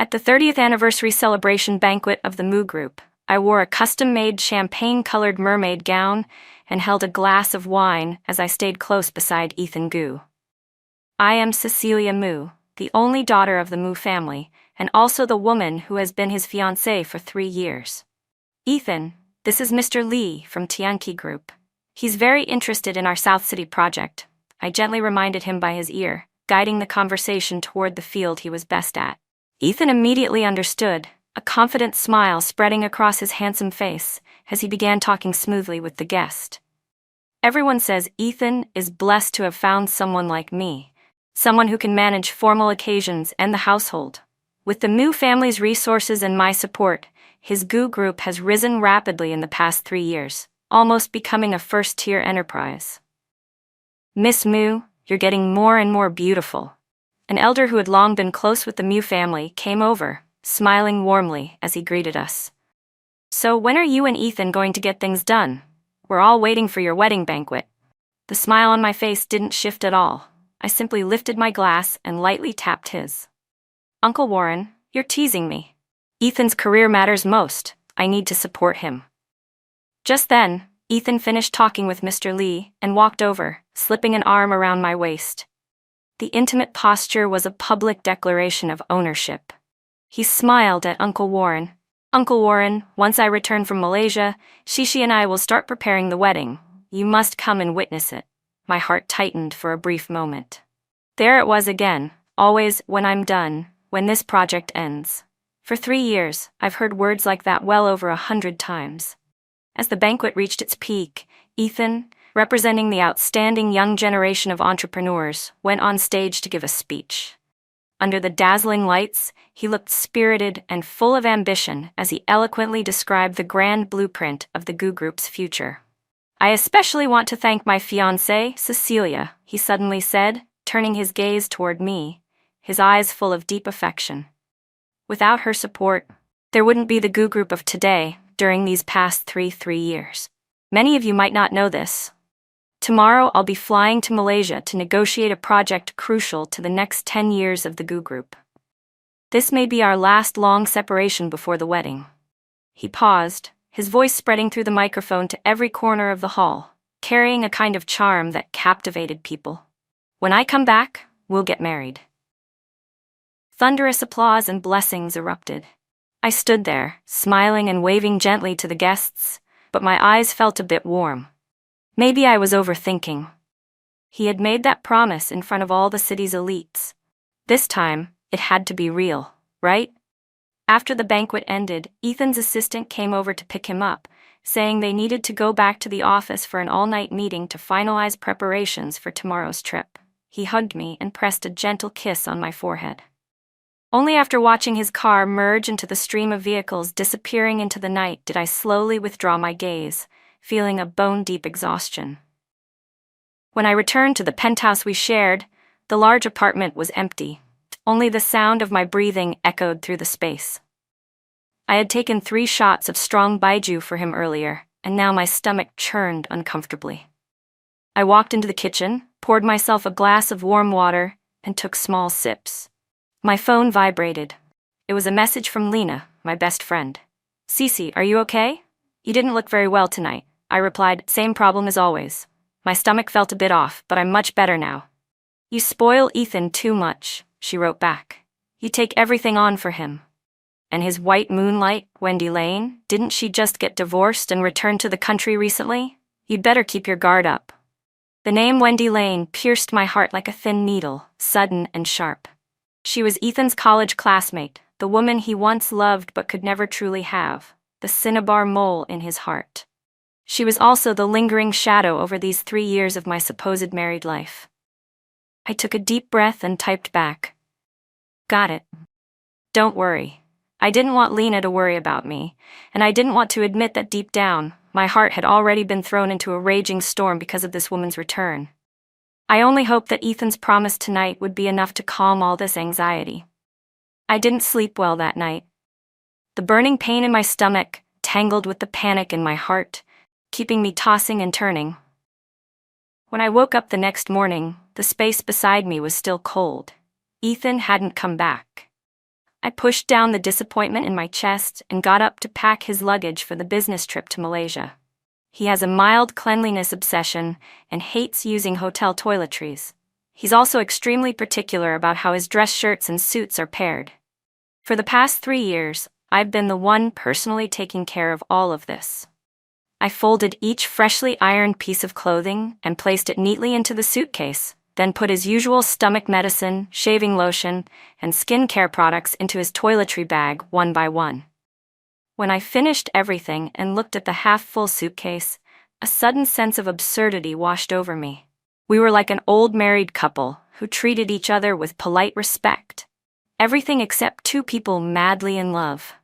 At the 30th anniversary celebration banquet of the Moo Group, I wore a custom-made champagne-colored mermaid gown and held a glass of wine as I stayed close beside Ethan Gu. I am Cecilia Moo, the only daughter of the Moo family, and also the woman who has been his fiancée for 3 years. Ethan, this is Mr. Lee from Tianqi Group. He's very interested in our South City project. I gently reminded him by his ear, guiding the conversation toward the field he was best at. Ethan immediately understood, a confident smile spreading across his handsome face as he began talking smoothly with the guest. Everyone says Ethan is blessed to have found someone like me, someone who can manage formal occasions and the household. With the Moo family's resources and my support, his Gu Group has risen rapidly in the past 3 years, almost becoming a first-tier enterprise. Miss Moo, you're getting more and more beautiful. An elder who had long been close with the Moo family came over, smiling warmly as he greeted us. So when are you and Ethan going to get things done? We're all waiting for your wedding banquet. The smile on my face didn't shift at all. I simply lifted my glass and lightly tapped his. Uncle Warren, you're teasing me. Ethan's career matters most. I need to support him. Just then, Ethan finished talking with Mr. Lee and walked over, slipping an arm around my waist. The intimate posture was a public declaration of ownership. He smiled at Uncle Warren. Uncle Warren, once I return from Malaysia, Shishi and I will start preparing the wedding. You must come and witness it. My heart tightened for a brief moment. There it was again, always when I'm done, when this project ends. For 3 years, I've heard words like that well over 100 times. As the banquet reached its peak, Ethan, representing the outstanding young generation of entrepreneurs, went on stage to give a speech. Under the dazzling lights, he looked spirited and full of ambition as he eloquently described the grand blueprint of the Gu Group's future. I especially want to thank my fiancée, Cecilia, he suddenly said, turning his gaze toward me, his eyes full of deep affection. Without her support, there wouldn't be the Gu Group of today during these past 3 years. Many of you might not know this. Tomorrow I'll be flying to Malaysia to negotiate a project crucial to the next 10 years of the Gu Group. This may be our last long separation before the wedding. He paused, his voice spreading through the microphone to every corner of the hall, carrying a kind of charm that captivated people. When I come back, we'll get married. Thunderous applause and blessings erupted. I stood there, smiling and waving gently to the guests, but my eyes felt a bit warm. Maybe I was overthinking. He had made that promise in front of all the city's elites. This time, it had to be real, right? After the banquet ended, Ethan's assistant came over to pick him up, saying they needed to go back to the office for an all-night meeting to finalize preparations for tomorrow's trip. He hugged me and pressed a gentle kiss on my forehead. Only after watching his car merge into the stream of vehicles disappearing into the night did I slowly withdraw my gaze, feeling a bone-deep exhaustion. When I returned to the penthouse we shared, the large apartment was empty. Only the sound of my breathing echoed through the space. I had taken 3 shots of strong baijiu for him earlier, and now my stomach churned uncomfortably. I walked into the kitchen, poured myself a glass of warm water, and took small sips. My phone vibrated. It was a message from Lena, my best friend. "Cece, are you okay? You didn't look very well tonight." I replied, "Same problem as always. My stomach felt a bit off, but I'm much better now." "You spoil Ethan too much," she wrote back. "You take everything on for him. And his white moonlight, Wendy Lane, didn't she just get divorced and return to the country recently? You'd better keep your guard up." The name Wendy Lane pierced my heart like a thin needle, sudden and sharp. She was Ethan's college classmate, the woman he once loved but could never truly have, the cinnabar mole in his heart. She was also the lingering shadow over these 3 years of my supposed married life. I took a deep breath and typed back. "Got it. Don't worry. I didn't want Lena to worry about me, and I didn't want to admit that deep down, my heart had already been thrown into a raging storm because of this woman's return. I only hoped that Ethan's promise tonight would be enough to calm all this anxiety. I didn't sleep well that night. The burning pain in my stomach tangled with the panic in my heart, keeping me tossing and turning. When I woke up the next morning, the space beside me was still cold. Ethan hadn't come back. I pushed down the disappointment in my chest and got up to pack his luggage for the business trip to Malaysia. He has a mild cleanliness obsession and hates using hotel toiletries. He's also extremely particular about how his dress shirts and suits are paired. For the past 3 years, I've been the one personally taking care of all of this. I folded each freshly ironed piece of clothing and placed it neatly into the suitcase, then put his usual stomach medicine, shaving lotion, and skincare products into his toiletry bag one by one. When I finished everything and looked at the half-full suitcase, a sudden sense of absurdity washed over me. We were like an old married couple who treated each other with polite respect. Everything except two people madly in love.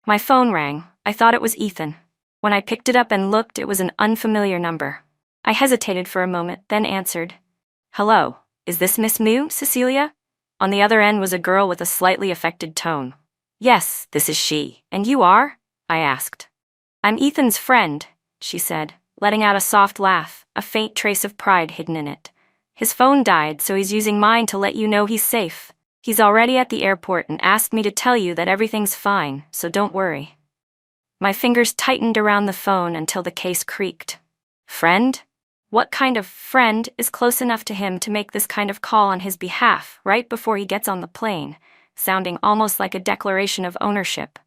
My phone rang. I thought it was Ethan. When I picked it up and looked, it was an unfamiliar number. I hesitated for a moment, then answered. "Hello, is this Miss Mu, Cecilia?" On the other end was a girl with a slightly affected tone. "Yes, this is she. And you are?" I asked. "I'm Ethan's friend," she said, letting out a soft laugh, a faint trace of pride hidden in it. "His phone died, so he's using mine to let you know he's safe. He's already at the airport and asked me to tell you that everything's fine, so don't worry." My fingers tightened around the phone until the case creaked. Friend? What kind of friend is close enough to him to make this kind of call on his behalf right before he gets on the plane, sounding almost like a declaration of ownership?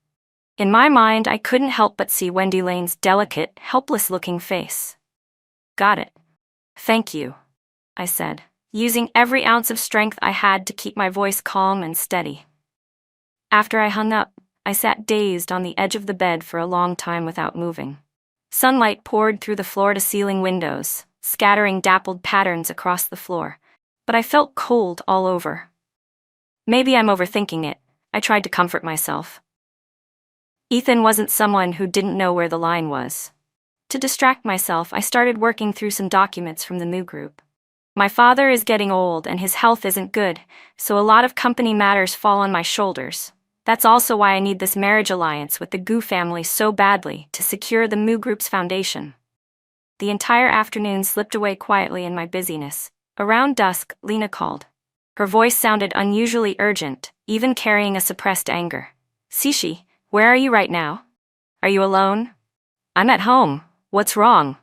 In my mind, I couldn't help but see Wendy Lane's delicate, helpless-looking face. "Got it. Thank you," I said, using every ounce of strength I had to keep my voice calm and steady. After I hung up, I sat dazed on the edge of the bed for a long time without moving. Sunlight poured through the floor-to-ceiling windows, scattering dappled patterns across the floor, but I felt cold all over. Maybe I'm overthinking it, I tried to comfort myself. Ethan wasn't someone who didn't know where the line was. To distract myself, I started working through some documents from the Mu group. My father is getting old and his health isn't good, so a lot of company matters fall on my shoulders. That's also why I need this marriage alliance with the Gu family so badly to secure the Mu group's foundation. The entire afternoon slipped away quietly in my busyness. Around dusk, Lena called. Her voice sounded unusually urgent, even carrying a suppressed anger. "Cici, where are you right now? Are you alone?" "I'm at home. What's wrong?"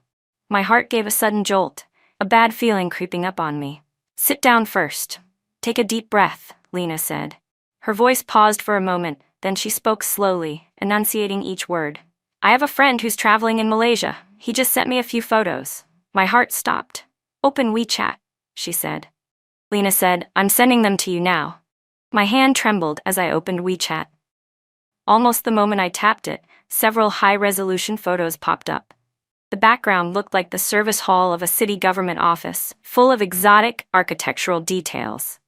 My heart gave a sudden jolt, a bad feeling creeping up on me. "Sit down first. Take a deep breath," Lena said. Her voice paused for a moment, then she spoke slowly, enunciating each word. "I have a friend who's traveling in Malaysia. He just sent me a few photos." My heart stopped. "Open WeChat," she said. Lena said, "I'm sending them to you now." My hand trembled as I opened WeChat. Almost the moment I tapped it, several high-resolution photos popped up. The background looked like the service hall of a city government office, full of exotic architectural details.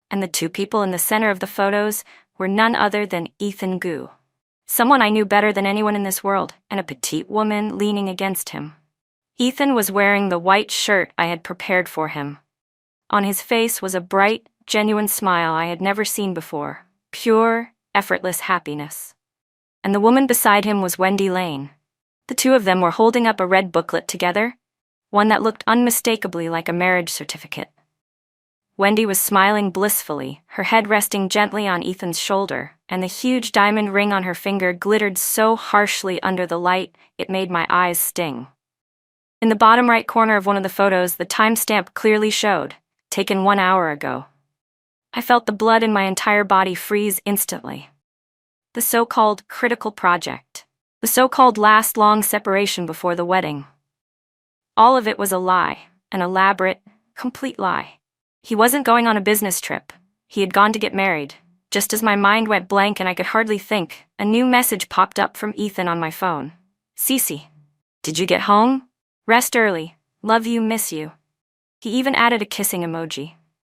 And the two people in the center of the photos were none other than Ethan Gu. Someone I knew better than anyone in this world, and a petite woman leaning against him. Ethan was wearing the white shirt I had prepared for him. On his face was a bright, genuine smile I had never seen before, pure, effortless happiness. And the woman beside him was Wendy Lane. The two of them were holding up a red booklet together, one that looked unmistakably like a marriage certificate. Wendy was smiling blissfully, her head resting gently on Ethan's shoulder, and the huge diamond ring on her finger glittered so harshly under the light it made my eyes sting. In the bottom right corner of one of the photos, the timestamp clearly showed, taken 1 hour ago. I felt the blood in my entire body freeze instantly. The so-called critical project. The so-called last long separation before the wedding. All of it was a lie, an elaborate, complete lie. He wasn't going on a business trip. He had gone to get married. Just as my mind went blank and I could hardly think, a new message popped up from Ethan on my phone. "Cici, did you get home? Rest early. Love you, miss you." He even added a kissing emoji.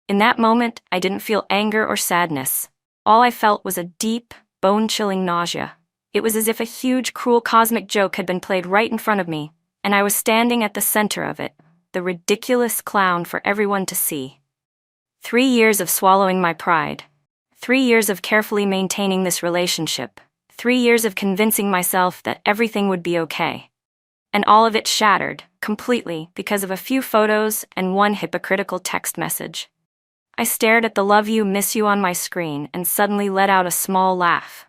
In that moment, I didn't feel anger or sadness. All I felt was a deep, bone-chilling nausea. It was as if a huge, cruel cosmic joke had been played right in front of me, and I was standing at the center of it, the ridiculous clown for everyone to see. 3 years of swallowing my pride. 3 years of carefully maintaining this relationship. 3 years of convincing myself that everything would be okay. And all of it shattered, completely, because of a few photos and one hypocritical text message. I stared at the love you, miss you on my screen and suddenly let out a small laugh.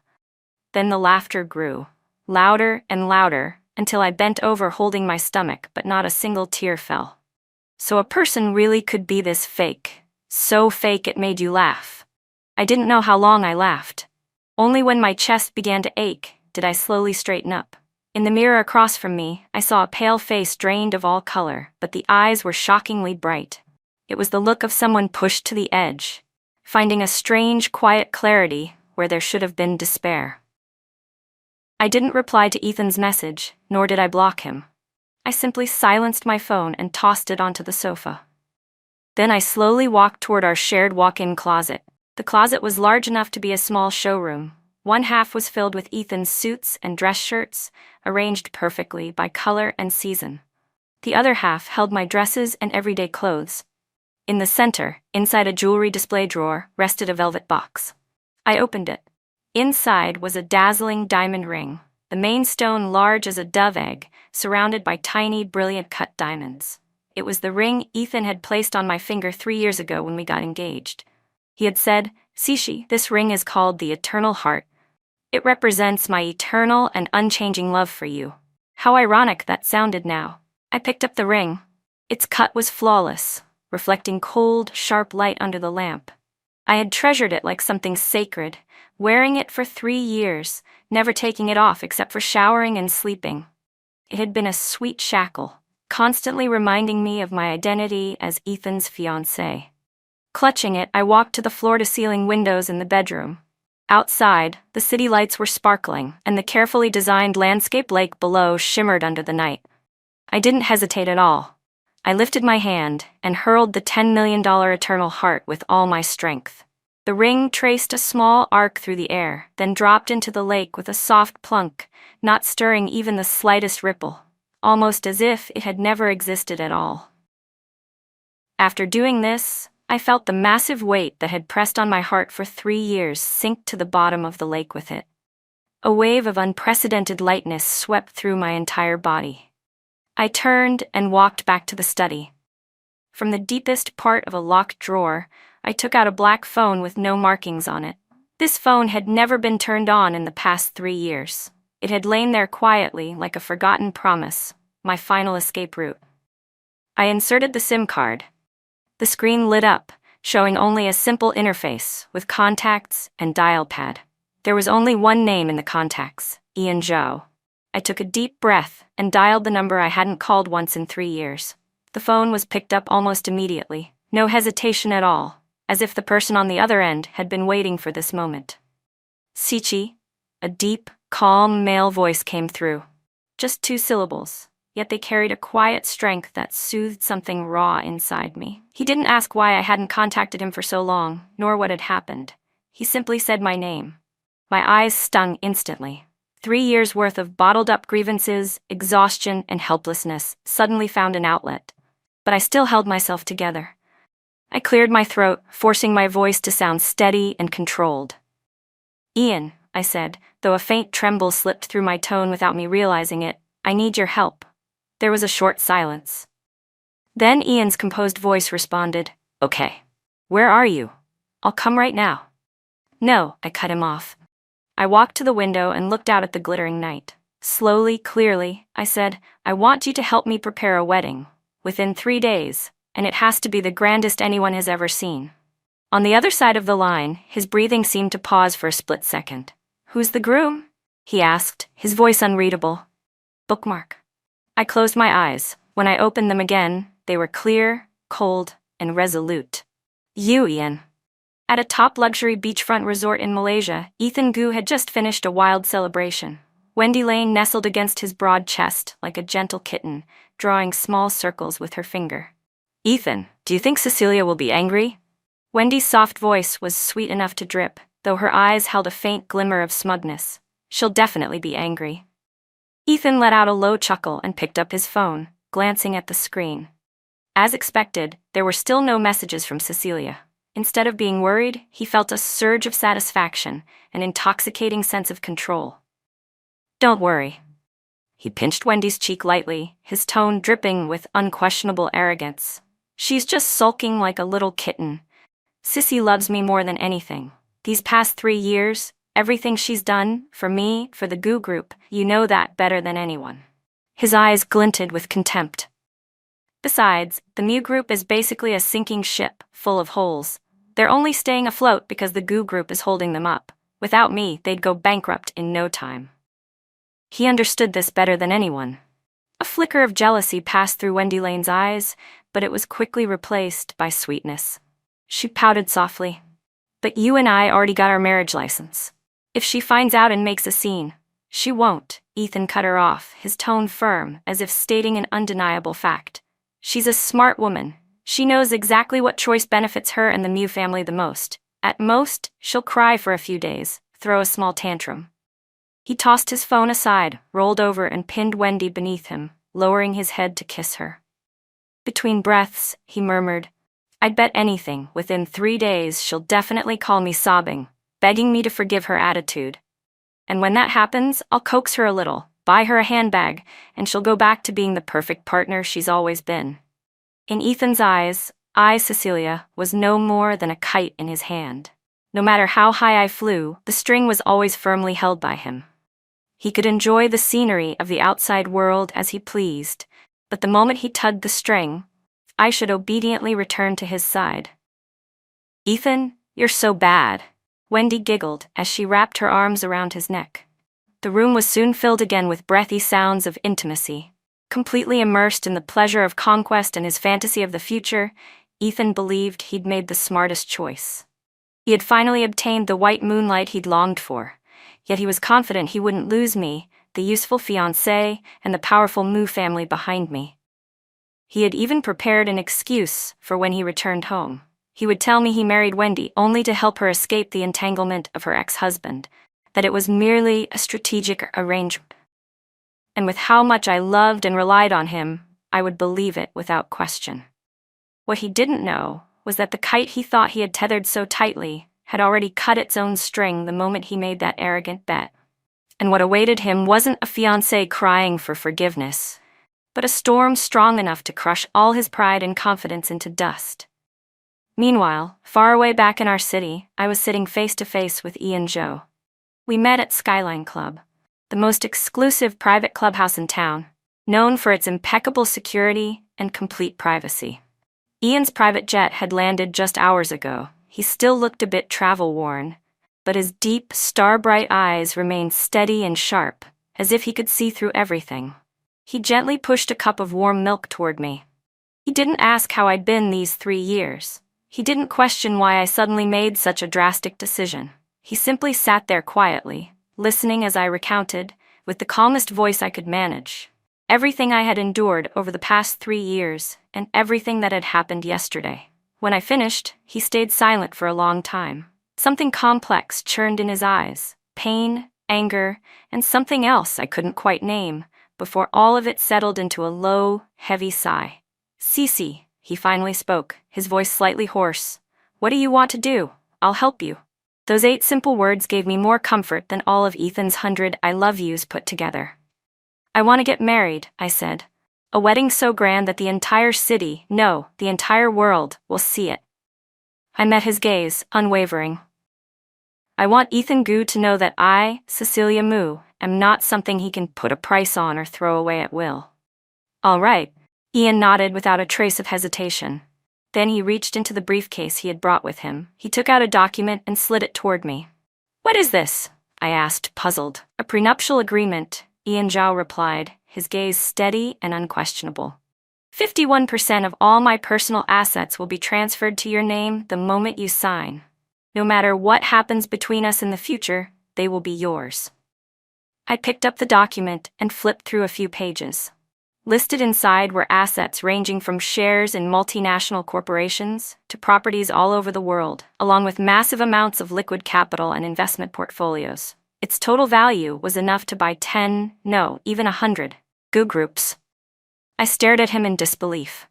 Then the laughter grew, louder and louder, until I bent over holding my stomach, but not a single tear fell. So a person really could be this fake, so fake it made you laugh. I didn't know how long I laughed. Only when my chest began to ache did I slowly straighten up. In the mirror across from me, I saw a pale face drained of all color, but the eyes were shockingly bright. It was the look of someone pushed to the edge, finding a strange, quiet clarity where there should have been despair. I didn't reply to Ethan's message, nor did I block him. I simply silenced my phone and tossed it onto the sofa. Then I slowly walked toward our shared walk-in closet. The closet was large enough to be a small showroom. One half was filled with Ethan's suits and dress shirts, arranged perfectly by color and season. The other half held my dresses and everyday clothes. In the center, inside a jewelry display drawer, rested a velvet box. I opened it. Inside was a dazzling diamond ring, the main stone large as a dove egg, surrounded by tiny, brilliant cut diamonds. It was the ring Ethan had placed on my finger 3 years ago when we got engaged. He had said, "Sishi, this ring is called the Eternal Heart. It represents my eternal and unchanging love for you." How ironic that sounded now. I picked up the ring. Its cut was flawless, reflecting cold, sharp light under the lamp. I had treasured it like something sacred, wearing it for 3 years, never taking it off except for showering and sleeping. It had been a sweet shackle, constantly reminding me of my identity as Ethan's fiancée. Clutching it, I walked to the floor-to-ceiling windows in the bedroom. Outside, the city lights were sparkling, and the carefully designed landscape lake below shimmered under the night. I didn't hesitate at all. I lifted my hand and hurled the $10 million Eternal Heart with all my strength. The ring traced a small arc through the air, then dropped into the lake with a soft plunk, not stirring even the slightest ripple, almost as if it had never existed at all. After doing this, I felt the massive weight that had pressed on my heart for 3 years sink to the bottom of the lake with it. A wave of unprecedented lightness swept through my entire body. I turned and walked back to the study. From the deepest part of a locked drawer, I took out a black phone with no markings on it. This phone had never been turned on in the past 3 years. It had lain there quietly, like a forgotten promise, my final escape route. I inserted the SIM card. The screen lit up, showing only a simple interface with contacts and dial pad. There was only one name in the contacts, Ian Zhou. I took a deep breath and dialed the number I hadn't called once in 3 years. The phone was picked up almost immediately, no hesitation at all, as if the person on the other end had been waiting for this moment. "Sichi," a deep, calm male voice came through. Just 2 syllables. Yet they carried a quiet strength that soothed something raw inside me. He didn't ask why I hadn't contacted him for so long, nor what had happened. He simply said my name. My eyes stung instantly. 3 years' worth of bottled-up grievances, exhaustion, and helplessness suddenly found an outlet. But I still held myself together. I cleared my throat, forcing my voice to sound steady and controlled. "Ian," I said, though a faint tremble slipped through my tone without me realizing it, "I need your help." There was a short silence. Then Ian's composed voice responded, "Okay. Where are you? I'll come right now." "No," I cut him off. I walked to the window and looked out at the glittering night. Slowly, clearly, I said, "I want you to help me prepare a wedding, within 3 days, and it has to be the grandest anyone has ever seen." On the other side of the line, his breathing seemed to pause for a split second. "Who's the groom?" he asked, his voice unreadable. "Bookmark." I closed my eyes. When I opened them again, they were clear, cold, and resolute. "You, Ian." At a top luxury beachfront resort in Malaysia, Ethan Gu had just finished a wild celebration. Wendy Lane nestled against his broad chest like a gentle kitten, drawing small circles with her finger. "Ethan, do you think Cecilia will be angry?" Wendy's soft voice was sweet enough to drip, though her eyes held a faint glimmer of smugness. "She'll definitely be angry." Ethan let out a low chuckle and picked up his phone, glancing at the screen. As expected, there were still no messages from Cecilia. Instead of being worried, he felt a surge of satisfaction, an intoxicating sense of control. "Don't worry." He pinched Wendy's cheek lightly, his tone dripping with unquestionable arrogance. "She's just sulking like a little kitten. Sissy loves me more than anything. These past 3 years, everything she's done, for me, for the Goo Group, you know that better than anyone." His eyes glinted with contempt. "Besides, the Mew Group is basically a sinking ship, full of holes. They're only staying afloat because the Goo Group is holding them up. Without me, they'd go bankrupt in no time." He understood this better than anyone. A flicker of jealousy passed through Wendy Lane's eyes, but it was quickly replaced by sweetness. She pouted softly. "But you and I already got our marriage license. If she finds out and makes a scene—" "She won't," Ethan cut her off, his tone firm, as if stating an undeniable fact. "She's a smart woman. She knows exactly what choice benefits her and the Mew family the most. At most, she'll cry for a few days, throw a small tantrum." He tossed his phone aside, rolled over and pinned Wendy beneath him, lowering his head to kiss her. Between breaths, he murmured, "I'd bet anything, within 3 days she'll definitely call me sobbing, begging me to forgive her attitude. And when that happens, I'll coax her a little, buy her a handbag, and she'll go back to being the perfect partner she's always been." In Ethan's eyes, I, Cecilia, was no more than a kite in his hand. No matter how high I flew, the string was always firmly held by him. He could enjoy the scenery of the outside world as he pleased, but the moment he tugged the string, I should obediently return to his side. "Ethan, you're so bad," Wendy giggled as she wrapped her arms around his neck. The room was soon filled again with breathy sounds of intimacy. Completely immersed in the pleasure of conquest and his fantasy of the future, Ethan believed he'd made the smartest choice. He had finally obtained the white moonlight he'd longed for, yet he was confident he wouldn't lose me, the useful fiancée, and the powerful Moo family behind me. He had even prepared an excuse for when he returned home. He would tell me he married Wendy only to help her escape the entanglement of her ex-husband, that it was merely a strategic arrangement. And with how much I loved and relied on him, I would believe it without question. What he didn't know was that the kite he thought he had tethered so tightly had already cut its own string the moment he made that arrogant bet. And what awaited him wasn't a fiancé crying for forgiveness, but a storm strong enough to crush all his pride and confidence into dust. Meanwhile, far away back in our city, I was sitting face to face with Ian Joe. We met at Skyline Club, the most exclusive private clubhouse in town, known for its impeccable security and complete privacy. Ian's private jet had landed just hours ago. He still looked a bit travel-worn, but his deep, star-bright eyes remained steady and sharp, as if he could see through everything. He gently pushed a cup of warm milk toward me. He didn't ask how I'd been these 3 years. He didn't question why I suddenly made such a drastic decision. He simply sat there quietly, listening as I recounted, with the calmest voice I could manage, everything I had endured over the past 3 years, and everything that had happened yesterday. When I finished, he stayed silent for a long time. Something complex churned in his eyes, pain, anger, and something else I couldn't quite name, before all of it settled into a low, heavy sigh. "Cece," he finally spoke, his voice slightly hoarse. "What do you want to do? I'll help you." Those 8 simple words gave me more comfort than all of Ethan's 100 I love yous put together. "I want to get married," I said. "A wedding so grand that the entire city, no, the entire world, will see it." I met his gaze, unwavering. "I want Ethan Goo to know that I, Cecilia Moo, am not something he can put a price on or throw away at will." "All right." Ian nodded without a trace of hesitation. Then he reached into the briefcase he had brought with him. He took out a document and slid it toward me. "What is this?" I asked, puzzled. "A prenuptial agreement," Ian Zhao replied, his gaze steady and unquestionable. 51% of all my personal assets will be transferred to your name the moment you sign. No matter what happens between us in the future, they will be yours." I picked up the document and flipped through a few pages. Listed inside were assets ranging from shares in multinational corporations to properties all over the world, along with massive amounts of liquid capital and investment portfolios. Its total value was enough to buy 10, no, even 100, Goo Groups. I stared at him in disbelief.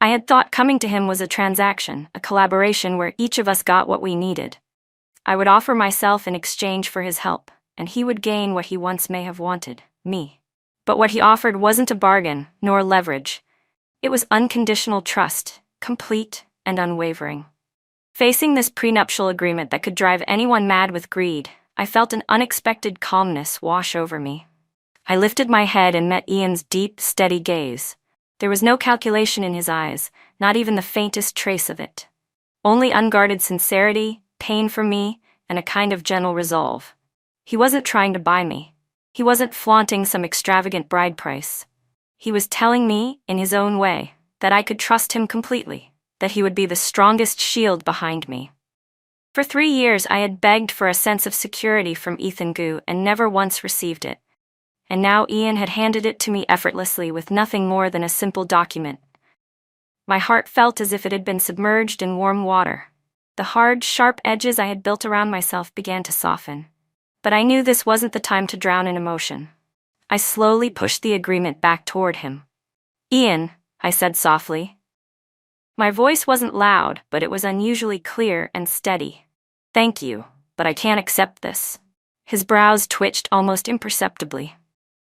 I had thought coming to him was a transaction, a collaboration where each of us got what we needed. I would offer myself in exchange for his help, and he would gain what he once may have wanted, me. But what he offered wasn't a bargain, nor leverage. It was unconditional trust, complete and unwavering. Facing this prenuptial agreement that could drive anyone mad with greed, I felt an unexpected calmness wash over me. I lifted my head and met Ian's deep, steady gaze. There was no calculation in his eyes, not even the faintest trace of it. Only unguarded sincerity, pain for me, and a kind of gentle resolve. He wasn't trying to buy me. He wasn't flaunting some extravagant bride price. He was telling me, in his own way, that I could trust him completely, that he would be the strongest shield behind me. For 3 years I had begged for a sense of security from Ethan Gu and never once received it. And now Ian had handed it to me effortlessly with nothing more than a simple document. My heart felt as if it had been submerged in warm water. The hard, sharp edges I had built around myself began to soften. But I knew this wasn't the time to drown in emotion. I slowly pushed the agreement back toward him. "Ian," I said softly. My voice wasn't loud, but it was unusually clear and steady. "Thank you, but I can't accept this." His brows twitched almost imperceptibly.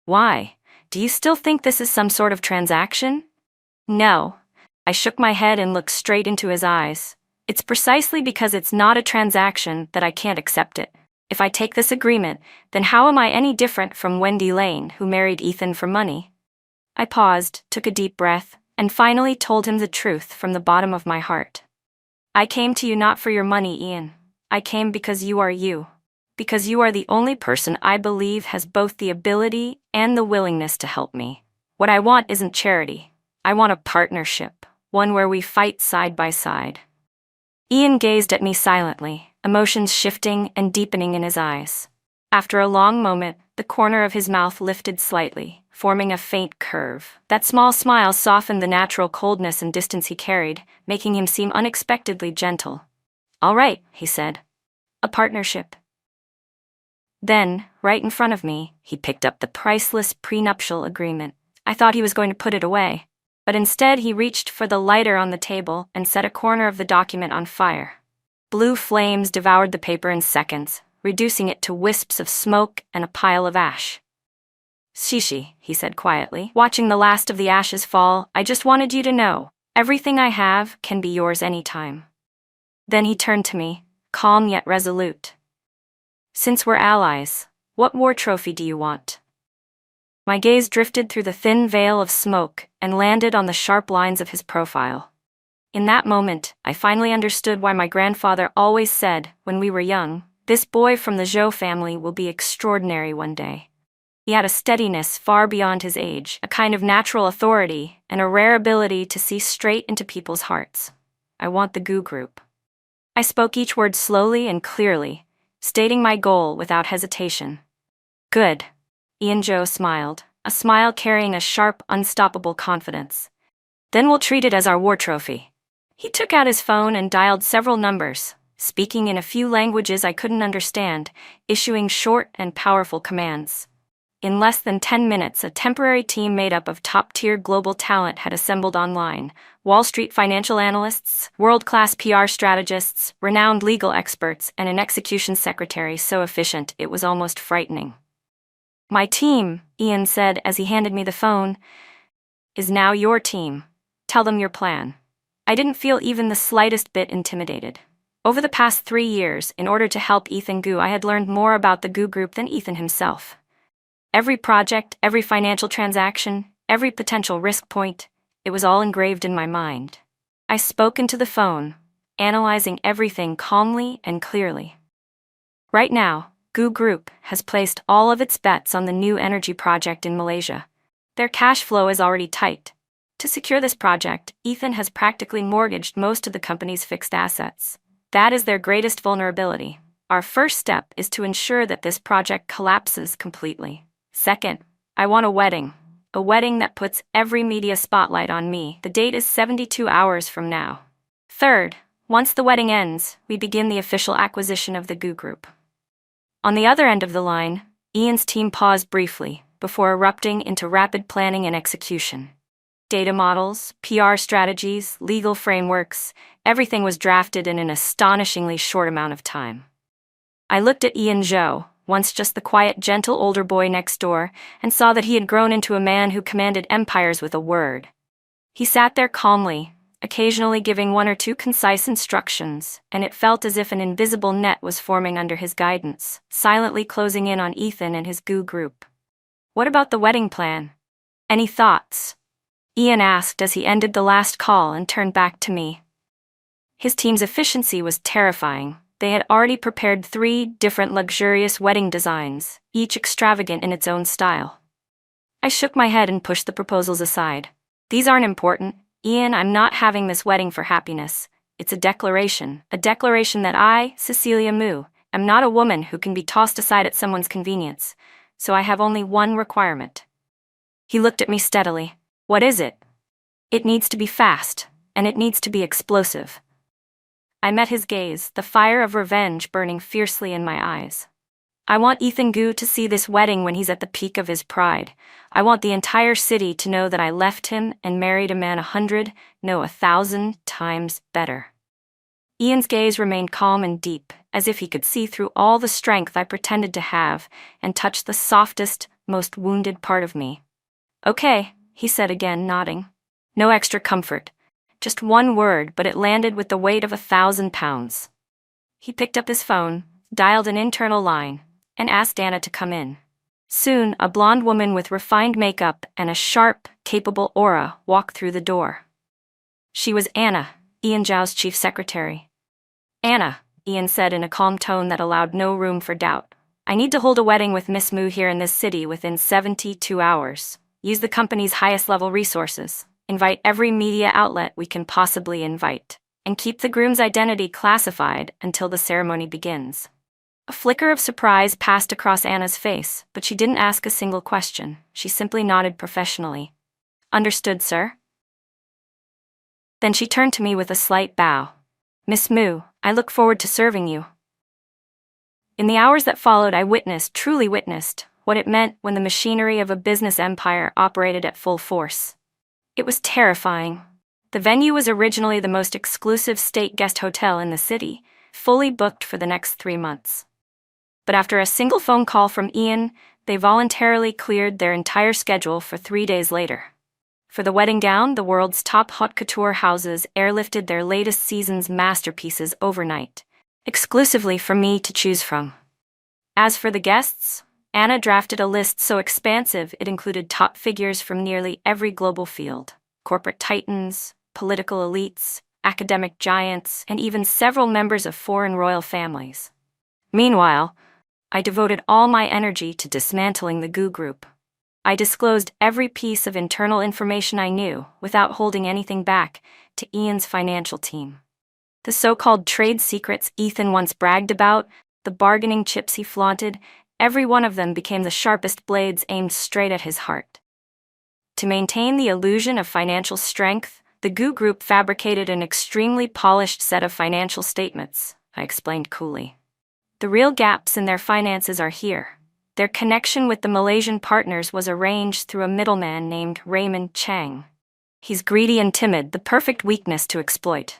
"Why? Do you still think this is some sort of transaction?" "No." I shook my head and looked straight into his eyes. "It's precisely because it's not a transaction that I can't accept it. If I take this agreement, then how am I any different from Wendy Lane, who married Ethan for money?" I paused, took a deep breath, and finally told him the truth from the bottom of my heart. "I came to you not for your money, Ian. I came because you are you. Because you are the only person I believe has both the ability and the willingness to help me. What I want isn't charity. I want a partnership, one where we fight side by side." Ian gazed at me silently, emotions shifting and deepening in his eyes. After a long moment, the corner of his mouth lifted slightly, forming a faint curve. That small smile softened the natural coldness and distance he carried, making him seem unexpectedly gentle. "All right," he said. "A partnership." Then, right in front of me, he picked up the priceless prenuptial agreement. I thought he was going to put it away, but instead he reached for the lighter on the table and set a corner of the document on fire. Blue flames devoured the paper in seconds, reducing it to wisps of smoke and a pile of ash. "Shishi," he said quietly, watching the last of the ashes fall, "I just wanted you to know, everything I have can be yours anytime." Then he turned to me, calm yet resolute. "Since we're allies, what war trophy do you want?" My gaze drifted through the thin veil of smoke and landed on the sharp lines of his profile. In that moment, I finally understood why my grandfather always said, when we were young, "This boy from the Zhou family will be extraordinary one day." He had a steadiness far beyond his age, a kind of natural authority, and a rare ability to see straight into people's hearts. "I want the Gu Group." I spoke each word slowly and clearly, stating my goal without hesitation. "Good." Ian Zhou smiled, a smile carrying a sharp, unstoppable confidence. "Then we'll treat it as our war trophy." He took out his phone and dialed several numbers, speaking in a few languages I couldn't understand, issuing short and powerful commands. In less than 10 minutes, a temporary team made up of top-tier global talent had assembled online: Wall Street financial analysts, world-class PR strategists, renowned legal experts, and an execution secretary so efficient it was almost frightening. "My team," Ian said as he handed me the phone, "is now your team. Tell them your plan." I didn't feel even the slightest bit intimidated. Over the past 3 years, in order to help Ethan Gu, I had learned more about the Gu Group than Ethan himself. Every project, every financial transaction, every potential risk point, it was all engraved in my mind. I spoke into the phone, analyzing everything calmly and clearly. Right now, Gu Group has placed all of its bets on the new energy project in Malaysia. Their cash flow is already tight. To secure this project, Ethan has practically mortgaged most of the company's fixed assets. That is their greatest vulnerability. Our first step is to ensure that this project collapses completely. Second, I want a wedding that puts every media spotlight on me. The date is 72 hours from now. Third, once the wedding ends, we begin the official acquisition of the Gu Group. On the other end of the line, Ian's team paused briefly before erupting into rapid planning and execution. Data models, PR strategies, legal frameworks, everything was drafted in an astonishingly short amount of time. I looked at Ian Zhou, once just the quiet, gentle older boy next door, and saw that he had grown into a man who commanded empires with a word. He sat there calmly, occasionally giving one or two concise instructions, and it felt as if an invisible net was forming under his guidance, silently closing in on Ethan and his goo group. "What about the wedding plan? Any thoughts?" Ian asked as he ended the last call and turned back to me. His team's efficiency was terrifying. They had already prepared 3 different luxurious wedding designs, each extravagant in its own style. I shook my head and pushed the proposals aside. "These aren't important, Ian. I'm not having this wedding for happiness. It's a declaration that I, Cecilia Moo, am not a woman who can be tossed aside at someone's convenience, so I have only one requirement." He looked at me steadily. "What is it?" "It needs to be fast, and it needs to be explosive." I met his gaze, the fire of revenge burning fiercely in my eyes. "I want Ethan Goo to see this wedding when he's at the peak of his pride. I want the entire city to know that I left him and married a man 100, no 1,000 times better." Ian's gaze remained calm and deep, as if he could see through all the strength I pretended to have and touch the softest, most wounded part of me. "Okay," he said again, nodding. "No extra comfort. Just one word, but it landed with the weight of 1,000 pounds. He picked up his phone, dialed an internal line, and asked Anna to come in. Soon, a blonde woman with refined makeup and a sharp, capable aura walked through the door. She was Anna, Ian Zhao's chief secretary. "Anna," Ian said in a calm tone that allowed no room for doubt, "I need to hold a wedding with Miss Moo here in this city within 72 hours. Use the company's highest-level resources. Invite every media outlet we can possibly invite, and keep the groom's identity classified until the ceremony begins." A flicker of surprise passed across Anna's face, but she didn't ask a single question. She simply nodded professionally. "Understood, sir." Then she turned to me with a slight bow. "Miss Moo, I look forward to serving you." In the hours that followed, I truly witnessed, what it meant when the machinery of a business empire operated at full force. It was terrifying. The venue was originally the most exclusive state guest hotel in the city, fully booked for the next 3 months. But after a single phone call from Ian, they voluntarily cleared their entire schedule for 3 days later. For the wedding gown, the world's top haute couture houses airlifted their latest season's masterpieces overnight, exclusively for me to choose from. As for the guests, Anna drafted a list so expansive it included top figures from nearly every global field: corporate titans, political elites, academic giants, and even several members of foreign royal families. Meanwhile, I devoted all my energy to dismantling the Goo Group. I disclosed every piece of internal information I knew, without holding anything back, to Ian's financial team. The so-called trade secrets Ethan once bragged about, the bargaining chips he flaunted, every one of them became the sharpest blades aimed straight at his heart. To maintain the illusion of financial strength, the Goo Group fabricated an extremely polished set of financial statements, I explained coolly. The real gaps in their finances are here. Their connection with the Malaysian partners was arranged through a middleman named Raymond Chang. He's greedy and timid, the perfect weakness to exploit.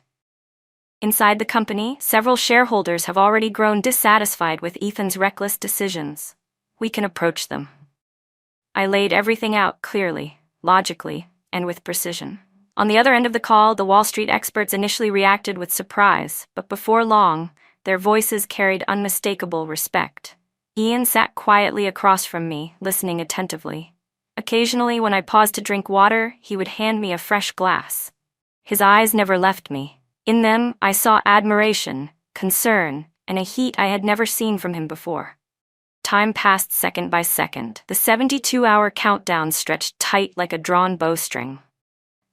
Inside the company, several shareholders have already grown dissatisfied with Ethan's reckless decisions. We can approach them. I laid everything out clearly, logically, and with precision. On the other end of the call, the Wall Street experts initially reacted with surprise, but before long, their voices carried unmistakable respect. Ian sat quietly across from me, listening attentively. Occasionally, when I paused to drink water, he would hand me a fresh glass. His eyes never left me. In them, I saw admiration, concern, and a heat I had never seen from him before. Time passed second by second. The 72-hour countdown stretched tight like a drawn bowstring.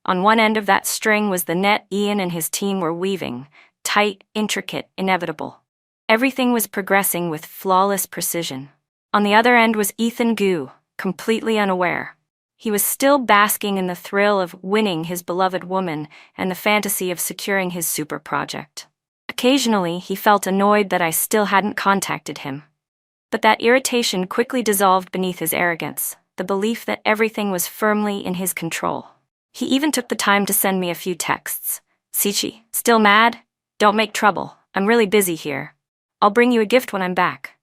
On one end of that string was the net Ian and his team were weaving, tight, intricate, inevitable. Everything was progressing with flawless precision. On the other end was Ethan Goo, completely unaware. He was still basking in the thrill of winning his beloved woman and the fantasy of securing his super project. Occasionally, he felt annoyed that I still hadn't contacted him. But that irritation quickly dissolved beneath his arrogance, the belief that everything was firmly in his control. He even took the time to send me a few texts. "Sichi, still mad? Don't make trouble. I'm really busy here. I'll bring you a gift when I'm back."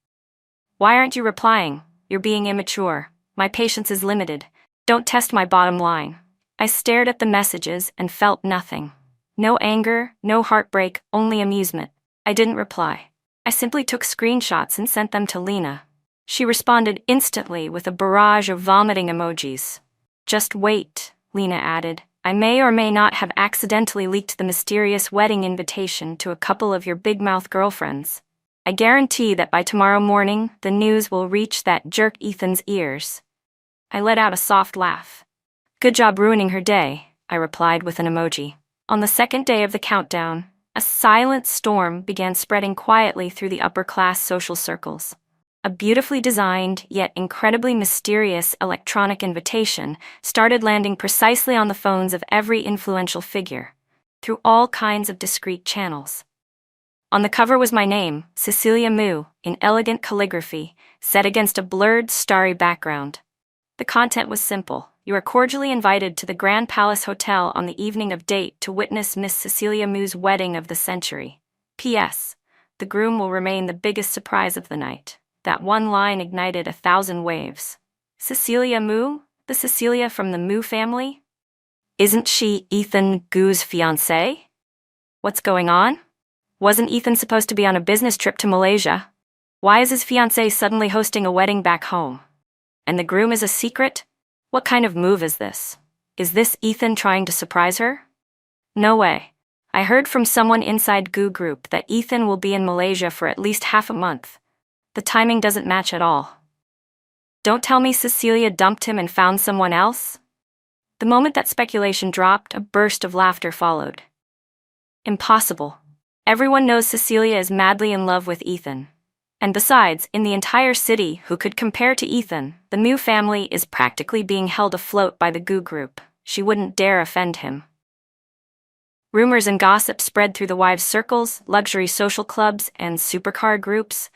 "Why aren't you replying? You're being immature. My patience is limited. Don't test my bottom line." I stared at the messages and felt nothing. No anger, no heartbreak, only amusement. I didn't reply. I simply took screenshots and sent them to Lena. She responded instantly with a barrage of vomiting emojis. Just wait, Lena added. I may or may not have accidentally leaked the mysterious wedding invitation to a couple of your big-mouth girlfriends. I guarantee that by tomorrow morning, the news will reach that jerk Ethan's ears. I let out a soft laugh. Good job ruining her day, I replied with an emoji. On the second day of the countdown, a silent storm began spreading quietly through the upper-class social circles. A beautifully designed, yet incredibly mysterious electronic invitation started landing precisely on the phones of every influential figure, through all kinds of discreet channels. On the cover was my name, Cecilia Mu, in elegant calligraphy, set against a blurred, starry background. The content was simple. You are cordially invited to the Grand Palace Hotel on the evening of date to witness Miss Cecilia Mu's wedding of the century. P.S. The groom will remain the biggest surprise of the night. That one line ignited 1,000 waves. Cecilia Mu? The Cecilia from the Mu family? Isn't she Ethan Gu's fiancée? What's going on? Wasn't Ethan supposed to be on a business trip to Malaysia? Why is his fiancée suddenly hosting a wedding back home? And the groom is a secret? What kind of move is this? Is this Ethan trying to surprise her? No way. I heard from someone inside Gu Group that Ethan will be in Malaysia for at least half a month. The timing doesn't match at all. Don't tell me Cecilia dumped him and found someone else? The moment that speculation dropped, a burst of laughter followed. Impossible. Everyone knows Cecilia is madly in love with Ethan. And besides, in the entire city, who could compare to Ethan? The Mu family is practically being held afloat by the Gu Group. She wouldn't dare offend him. Rumors and gossip spread through the wives' circles, luxury social clubs, and supercar groups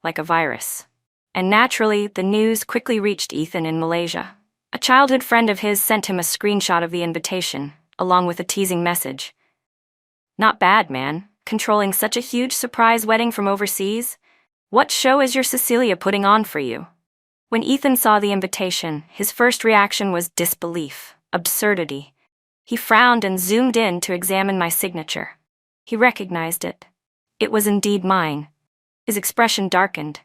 like a virus. And naturally, the news quickly reached Ethan in Malaysia. A childhood friend of his sent him a screenshot of the invitation, along with a teasing message. Not bad, man. Controlling such a huge surprise wedding from overseas? What show is your Cecilia putting on for you? When Ethan saw the invitation, his first reaction was disbelief, absurdity. He frowned and zoomed in to examine my signature. He recognized it. It was indeed mine. His expression darkened.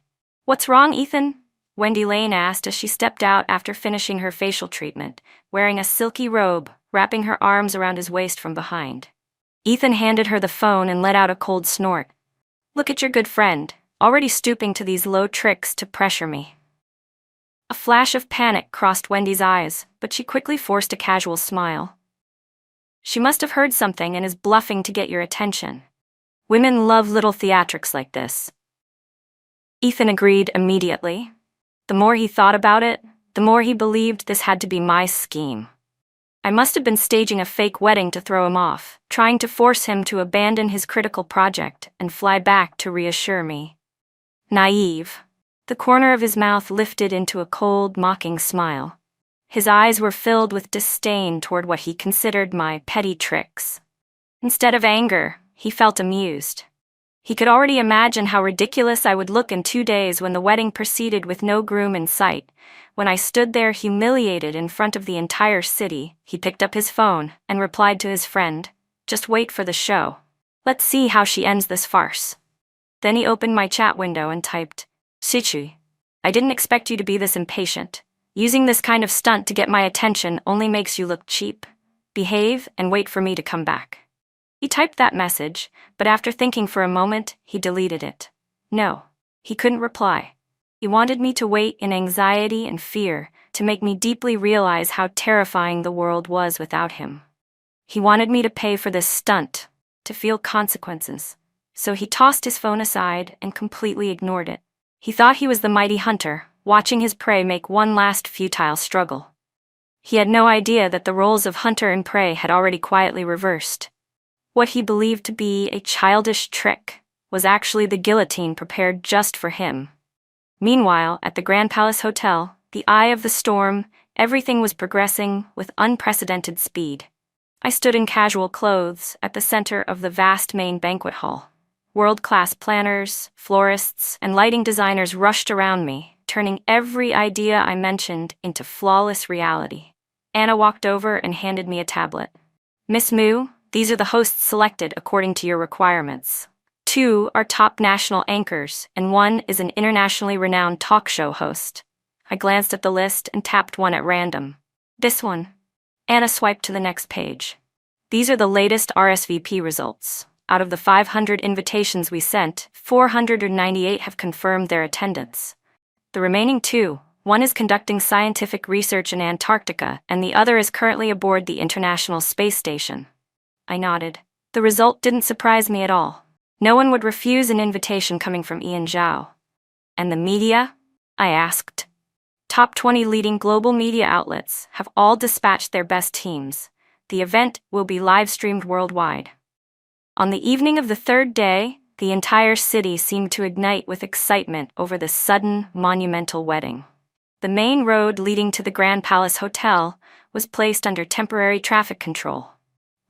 What's wrong, Ethan? Wendy Lane asked as she stepped out after finishing her facial treatment, wearing a silky robe, wrapping her arms around his waist from behind. Ethan handed her the phone and let out a cold snort. Look at your good friend, already stooping to these low tricks to pressure me. A flash of panic crossed Wendy's eyes, but she quickly forced a casual smile. She must have heard something and is bluffing to get your attention. Women love little theatrics like this. Ethan agreed immediately. The more he thought about it, the more he believed this had to be my scheme. I must have been staging a fake wedding to throw him off, trying to force him to abandon his critical project and fly back to reassure me. Naive. The corner of his mouth lifted into a cold, mocking smile. His eyes were filled with disdain toward what he considered my petty tricks. Instead of anger, he felt amused. He could already imagine how ridiculous I would look in 2 days when the wedding proceeded with no groom in sight. When I stood there humiliated in front of the entire city, he picked up his phone and replied to his friend, "Just wait for the show. Let's see how she ends this farce." Then he opened my chat window and typed, "Sichi, I didn't expect you to be this impatient. Using this kind of stunt to get my attention only makes you look cheap. Behave and wait for me to come back." He typed that message, but after thinking for a moment, he deleted it. No, he couldn't reply. He wanted me to wait in anxiety and fear, to make me deeply realize how terrifying the world was without him. He wanted me to pay for this stunt, to feel consequences. So he tossed his phone aside and completely ignored it. He thought he was the mighty hunter, watching his prey make one last futile struggle. He had no idea that the roles of hunter and prey had already quietly reversed. What he believed to be a childish trick was actually the guillotine prepared just for him. Meanwhile, at the Grand Palace Hotel, the eye of the storm, everything was progressing with unprecedented speed. I stood in casual clothes at the center of the vast main banquet hall. World-class planners, florists, and lighting designers rushed around me, turning every idea I mentioned into flawless reality. Anna walked over and handed me a tablet. "Miss Mu, These are the hosts selected according to your requirements. 2 are top national anchors, and 1 is an internationally renowned talk show host. I glanced at the list and tapped one at random. This one. Anna swiped to the next page. These are the latest RSVP results. Out of the 500 invitations we sent, 498 have confirmed their attendance. The remaining 2, one is conducting scientific research in Antarctica, and the other is currently aboard the International Space Station. I nodded. The result didn't surprise me at all. No one would refuse an invitation coming from Ian Zhao. And the media? I asked. Top 20 leading global media outlets have all dispatched their best teams. The event will be live-streamed worldwide. On the evening of the third day, the entire city seemed to ignite with excitement over this sudden, monumental wedding. The main road leading to the Grand Palace Hotel was placed under temporary traffic control.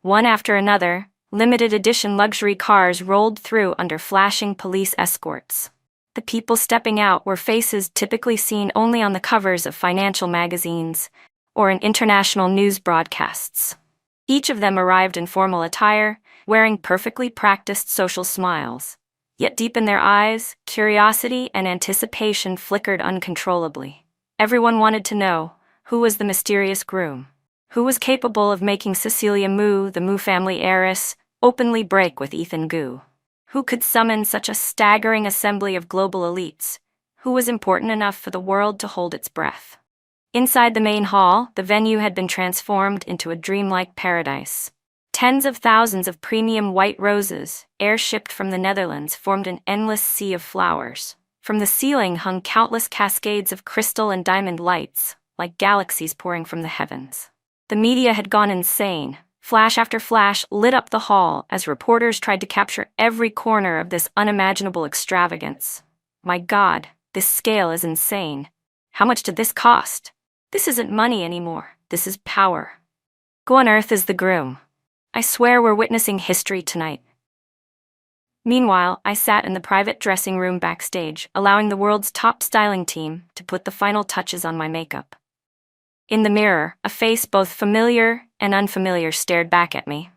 One after another, limited edition luxury cars rolled through under flashing police escorts. The people stepping out were faces typically seen only on the covers of financial magazines or in international news broadcasts. Each of them arrived in formal attire, wearing perfectly practiced social smiles. Yet deep in their eyes, curiosity and anticipation flickered uncontrollably. Everyone wanted to know, who was the mysterious groom? Who was capable of making Cecilia Mu, the Mu family heiress, openly break with Ethan Gu? Who could summon such a staggering assembly of global elites? Who was important enough for the world to hold its breath? Inside the main hall, the venue had been transformed into a dreamlike paradise. Tens of thousands of premium white roses, air-shipped from the Netherlands, formed an endless sea of flowers. From the ceiling hung countless cascades of crystal and diamond lights, like galaxies pouring from the heavens. The media had gone insane. Flash after flash lit up the hall as reporters tried to capture every corner of this unimaginable extravagance. My God, this scale is insane. How much did this cost? This isn't money anymore. This is power. Who on earth is the groom? I swear we're witnessing history tonight. Meanwhile, I sat in the private dressing room backstage, allowing the world's top styling team to put the final touches on my makeup. In the mirror, a face both familiar and unfamiliar stared back at me.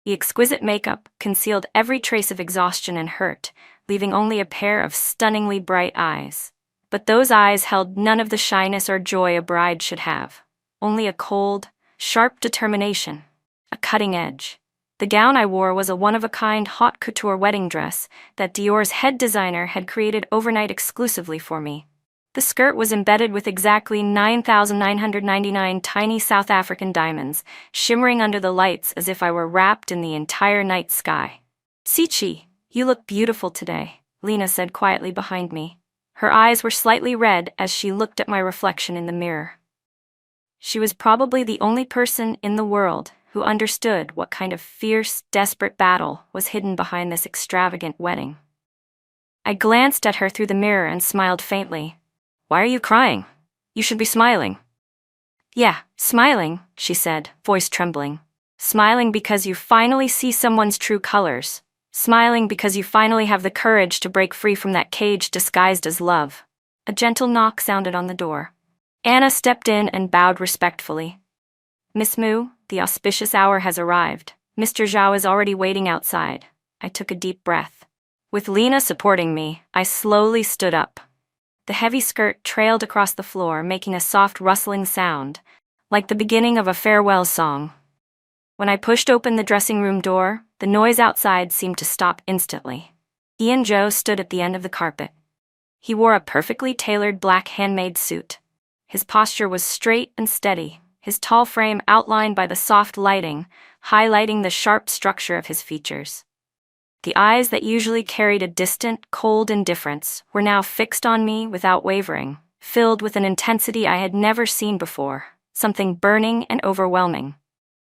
The exquisite makeup concealed every trace of exhaustion and hurt, leaving only a pair of stunningly bright eyes. But those eyes held none of the shyness or joy a bride should have. Only a cold, sharp determination. A cutting edge. The gown I wore was a one-of-a-kind haute couture wedding dress that Dior's head designer had created overnight exclusively for me. The skirt was embedded with exactly 9,999 tiny South African diamonds, shimmering under the lights as if I were wrapped in the entire night sky. "Sichi, you look beautiful today," Lena said quietly behind me. Her eyes were slightly red as she looked at my reflection in the mirror. She was probably the only person in the world who understood what kind of fierce, desperate battle was hidden behind this extravagant wedding. I glanced at her through the mirror and smiled faintly. "Why are you crying? You should be smiling." "Yeah, smiling," she said, voice trembling. "Smiling because you finally see someone's true colors. Smiling because you finally have the courage to break free from that cage disguised as love." A gentle knock sounded on the door. Anna stepped in and bowed respectfully. "Miss Mu, the auspicious hour has arrived. Mr. Zhao is already waiting outside." I took a deep breath. With Lena supporting me, I slowly stood up. The heavy skirt trailed across the floor, making a soft rustling sound, like the beginning of a farewell song. When I pushed open the dressing room door, the noise outside seemed to stop instantly. Ian Zhao stood at the end of the carpet. He wore a perfectly tailored black handmade suit. His posture was straight and steady, his tall frame outlined by the soft lighting, highlighting the sharp structure of his features. The eyes that usually carried a distant, cold indifference were now fixed on me without wavering, filled with an intensity I had never seen before, something burning and overwhelming.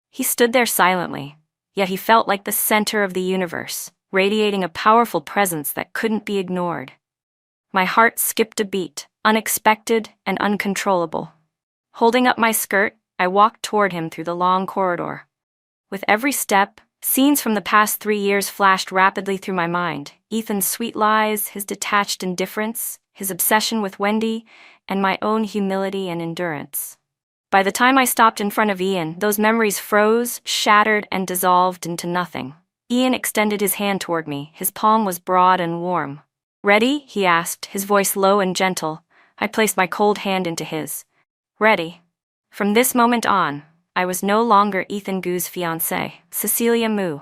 He stood there silently, yet he felt like the center of the universe, radiating a powerful presence that couldn't be ignored. My heart skipped a beat, unexpected and uncontrollable. Holding up my skirt, I walked toward him through the long corridor. With every step, scenes from the past 3 years flashed rapidly through my mind. Ethan's sweet lies, his detached indifference, his obsession with Wendy, and my own humility and endurance. By the time I stopped in front of Ian, those memories froze, shattered, and dissolved into nothing. Ian extended his hand toward me. His palm was broad and warm. "Ready?" he asked, his voice low and gentle. I placed my cold hand into his. "Ready." From this moment on, I was no longer Ethan Gu's fiancée, Cecilia Mu.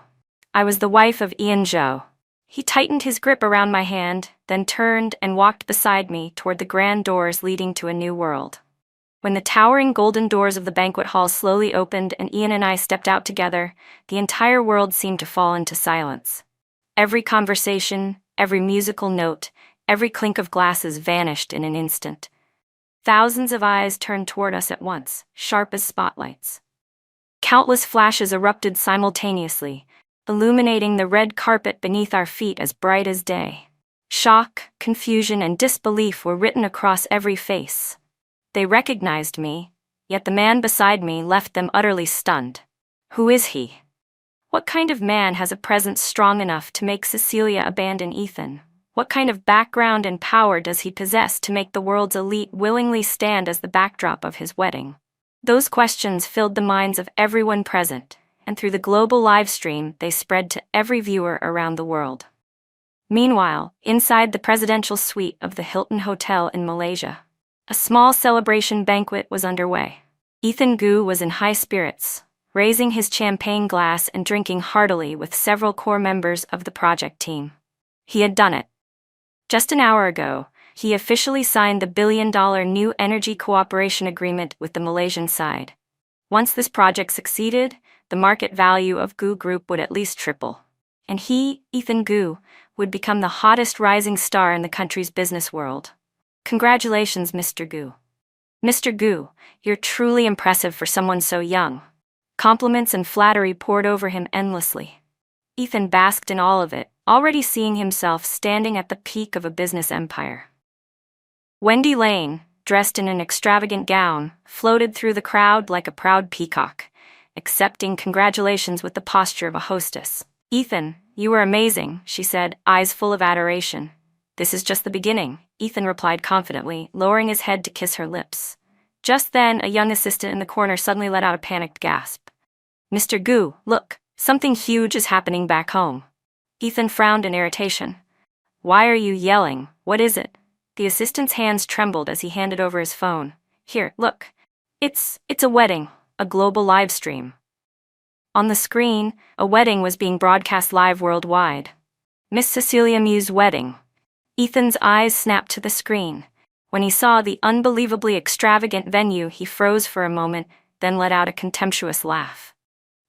I was the wife of Ian Zhou. He tightened his grip around my hand, then turned and walked beside me toward the grand doors leading to a new world. When the towering golden doors of the banquet hall slowly opened and Ian and I stepped out together, the entire world seemed to fall into silence. Every conversation, every musical note, every clink of glasses vanished in an instant. Thousands of eyes turned toward us at once, sharp as spotlights. Countless flashes erupted simultaneously, illuminating the red carpet beneath our feet as bright as day. Shock, confusion, and disbelief were written across every face. They recognized me, yet the man beside me left them utterly stunned. Who is he? What kind of man has a presence strong enough to make Cecilia abandon Ethan? What kind of background and power does he possess to make the world's elite willingly stand as the backdrop of his wedding? Those questions filled the minds of everyone present, and through the global live stream, they spread to every viewer around the world. Meanwhile, inside the presidential suite of the Hilton Hotel in Malaysia, a small celebration banquet was underway. Ethan Gu was in high spirits, raising his champagne glass and drinking heartily with several core members of the project team. He had done it. Just an hour ago, he officially signed the billion-dollar new energy cooperation agreement with the Malaysian side. Once this project succeeded, the market value of Gu Group would at least triple. And he, Ethan Gu, would become the hottest rising star in the country's business world. Congratulations, Mr. Gu. Mr. Gu, you're truly impressive for someone so young. Compliments and flattery poured over him endlessly. Ethan basked in all of it, already seeing himself standing at the peak of a business empire. Wendy Lane, dressed in an extravagant gown, floated through the crowd like a proud peacock, accepting congratulations with the posture of a hostess. "Ethan, you were amazing," she said, eyes full of adoration. "This is just the beginning," Ethan replied confidently, lowering his head to kiss her lips. Just then, a young assistant in the corner suddenly let out a panicked gasp. "Mr. Gu, look, something huge is happening back home." Ethan frowned in irritation. "Why are you yelling? What is it?" The assistant's hands trembled as he handed over his phone. "Here, look. It's a wedding, a global live stream." On the screen, a wedding was being broadcast live worldwide. Miss Cecilia Mu's wedding. Ethan's eyes snapped to the screen. When he saw the unbelievably extravagant venue, he froze for a moment, then let out a contemptuous laugh.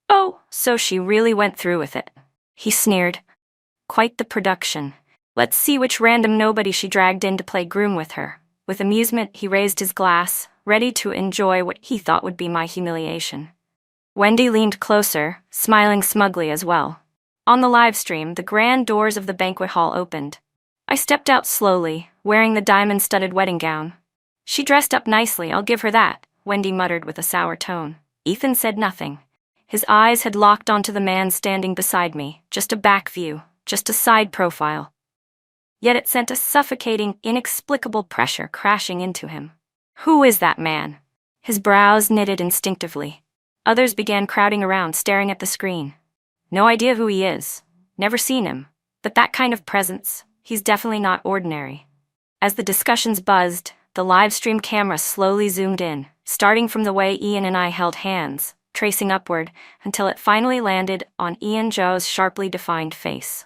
"Oh, so she really went through with it," he sneered. "Quite the production. Let's see which random nobody she dragged in to play groom with her." With amusement, he raised his glass, ready to enjoy what he thought would be my humiliation. Wendy leaned closer, smiling smugly as well. On the live stream, the grand doors of the banquet hall opened. I stepped out slowly, wearing the diamond-studded wedding gown. "She dressed up nicely, I'll give her that," Wendy muttered with a sour tone. Ethan said nothing. His eyes had locked onto the man standing beside me, just a back view, just a side profile. Yet it sent a suffocating, inexplicable pressure crashing into him. Who is that man? His brows knitted instinctively. Others began crowding around, staring at the screen. No idea who he is. Never seen him. But that kind of presence, he's definitely not ordinary. As the discussions buzzed, the live stream camera slowly zoomed in, starting from the way Ian and I held hands, tracing upward, until it finally landed on Ian Zhou's sharply defined face.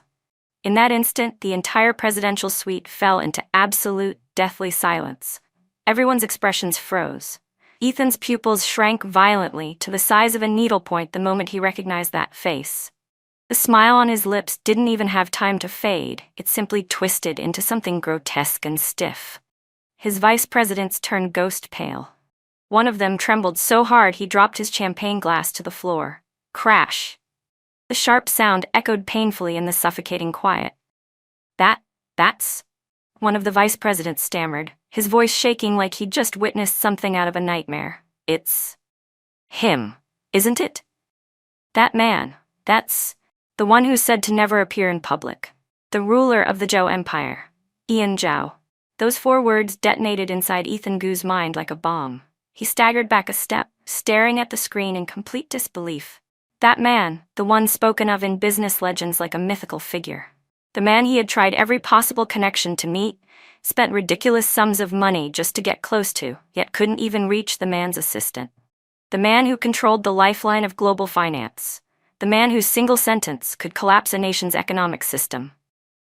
In that instant, the entire presidential suite fell into absolute, deathly silence. Everyone's expressions froze. Ethan's pupils shrank violently to the size of a needlepoint the moment he recognized that face. The smile on his lips didn't even have time to fade, it simply twisted into something grotesque and stiff. His vice presidents turned ghost pale. One of them trembled so hard he dropped his champagne glass to the floor. Crash! The sharp sound echoed painfully in the suffocating quiet. That's... One of the vice presidents stammered, his voice shaking like he'd just witnessed something out of a nightmare. "It's... him, isn't it? That man, that's... the one who said to never appear in public. The ruler of the Zhou Empire. Ian Zhou." Those 4 words detonated inside Ethan Gu's mind like a bomb. He staggered back a step, staring at the screen in complete disbelief. That man, the one spoken of in business legends like a mythical figure. The man he had tried every possible connection to meet, spent ridiculous sums of money just to get close to, yet couldn't even reach the man's assistant. The man who controlled the lifeline of global finance. The man whose single sentence could collapse a nation's economic system.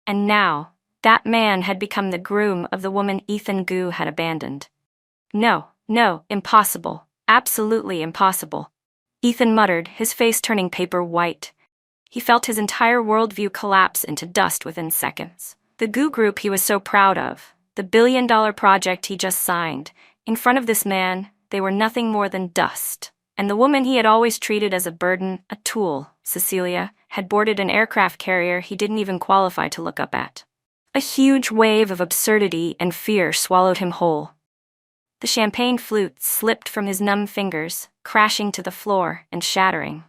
And now, that man had become the groom of the woman Ethan Gu had abandoned. No, impossible. Absolutely impossible. Ethan muttered, his face turning paper white. He felt his entire worldview collapse into dust within seconds. The Gu Group he was so proud of, the billion-dollar project he just signed, in front of this man, they were nothing more than dust. And the woman he had always treated as a burden, a tool, Cecilia, had boarded an aircraft carrier he didn't even qualify to look up at. A huge wave of absurdity and fear swallowed him whole. The champagne flute slipped from his numb fingers, crashing to the floor and shattering.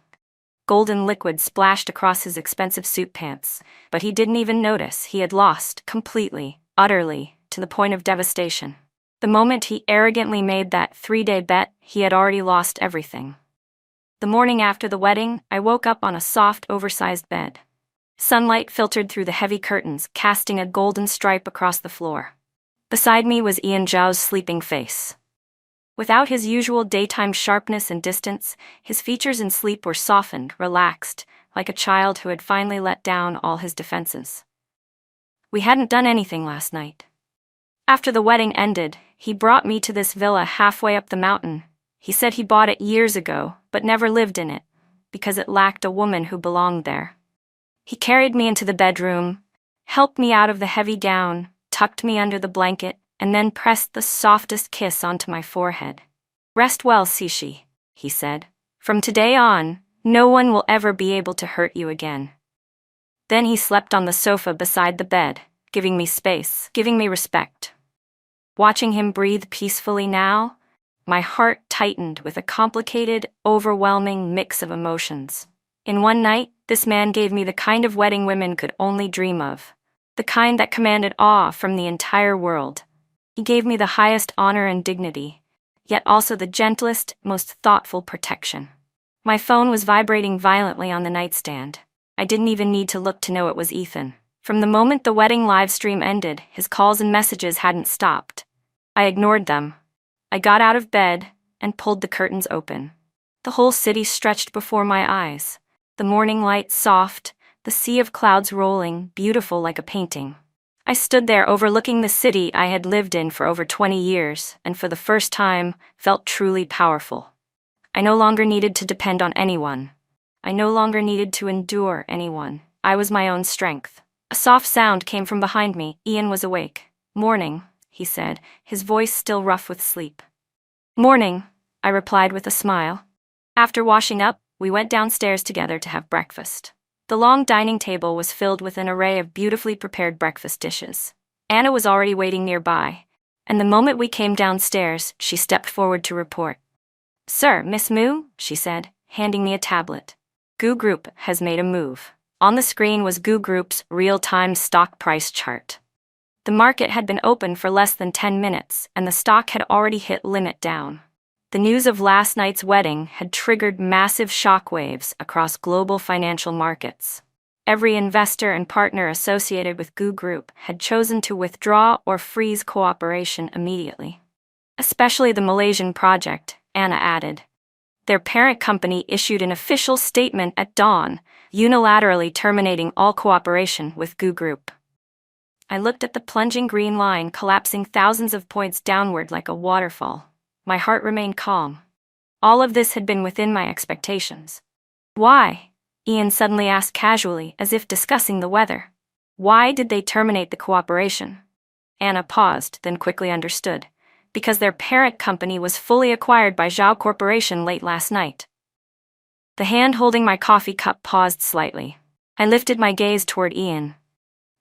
Golden liquid splashed across his expensive suit pants, but he didn't even notice he had lost completely, utterly, to the point of devastation. The moment he arrogantly made that 3-day bet, he had already lost everything. The morning after the wedding, I woke up on a soft, oversized bed. Sunlight filtered through the heavy curtains, casting a golden stripe across the floor. Beside me was Ian Zhao's sleeping face. Without his usual daytime sharpness and distance, his features in sleep were softened, relaxed, like a child who had finally let down all his defenses. We hadn't done anything last night. After the wedding ended, he brought me to this villa halfway up the mountain. He said he bought it years ago, but never lived in it, because it lacked a woman who belonged there. He carried me into the bedroom, helped me out of the heavy gown, tucked me under the blanket, and then pressed the softest kiss onto my forehead. "Rest well, Cixi," he said. "From today on, no one will ever be able to hurt you again." Then he slept on the sofa beside the bed, giving me space, giving me respect. Watching him breathe peacefully now, my heart tightened with a complicated, overwhelming mix of emotions. In one night, this man gave me the kind of wedding women could only dream of, the kind that commanded awe from the entire world. He gave me the highest honor and dignity, yet also the gentlest, most thoughtful protection. My phone was vibrating violently on the nightstand. I didn't even need to look to know it was Ethan. From the moment the wedding live stream ended, his calls and messages hadn't stopped. I ignored them. I got out of bed and pulled the curtains open. The whole city stretched before my eyes. The morning light soft, the sea of clouds rolling, beautiful like a painting. I stood there overlooking the city I had lived in for over 20 years, and for the first time, felt truly powerful. I no longer needed to depend on anyone. I no longer needed to endure anyone. I was my own strength. A soft sound came from behind me. Ian was awake. "Morning," he said, his voice still rough with sleep. "Morning," I replied with a smile. After washing up, we went downstairs together to have breakfast. The long dining table was filled with an array of beautifully prepared breakfast dishes. Anna was already waiting nearby, and the moment we came downstairs, she stepped forward to report. "Sir, Miss Moo," she said, handing me a tablet. "Gu Group has made a move." On the screen was Gu Group's real-time stock price chart. The market had been open for less than 10 minutes, and the stock had already hit limit down. The news of last night's wedding had triggered massive shockwaves across global financial markets. Every investor and partner associated with Gu Group had chosen to withdraw or freeze cooperation immediately. Especially the Malaysian project, Anna added. Their parent company issued an official statement at dawn, unilaterally terminating all cooperation with Gu Group. I looked at the plunging green line collapsing thousands of points downward like a waterfall. My heart remained calm. All of this had been within my expectations. "Why?" Ian suddenly asked casually, as if discussing the weather. "Why did they terminate the cooperation?" Anna paused, then quickly understood. Because their parent company was fully acquired by Zhao Corporation late last night. The hand holding my coffee cup paused slightly. I lifted my gaze toward Ian.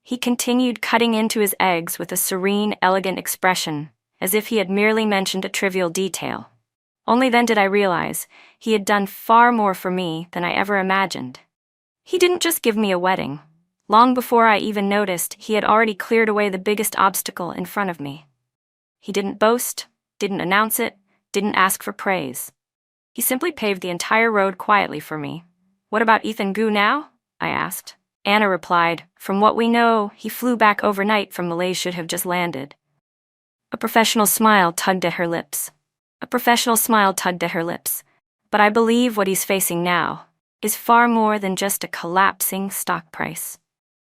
He continued cutting into his eggs with a serene, elegant expression, as if he had merely mentioned a trivial detail. Only then did I realize he had done far more for me than I ever imagined. He didn't just give me a wedding. Long before I even noticed, he had already cleared away the biggest obstacle in front of me. He didn't boast, didn't announce it, didn't ask for praise. He simply paved the entire road quietly for me. What about Ethan Gu now? I asked. Anna replied, from what we know, he flew back overnight from Malaysia, should have just landed. A professional smile tugged at her lips. But I believe what he's facing now is far more than just a collapsing stock price.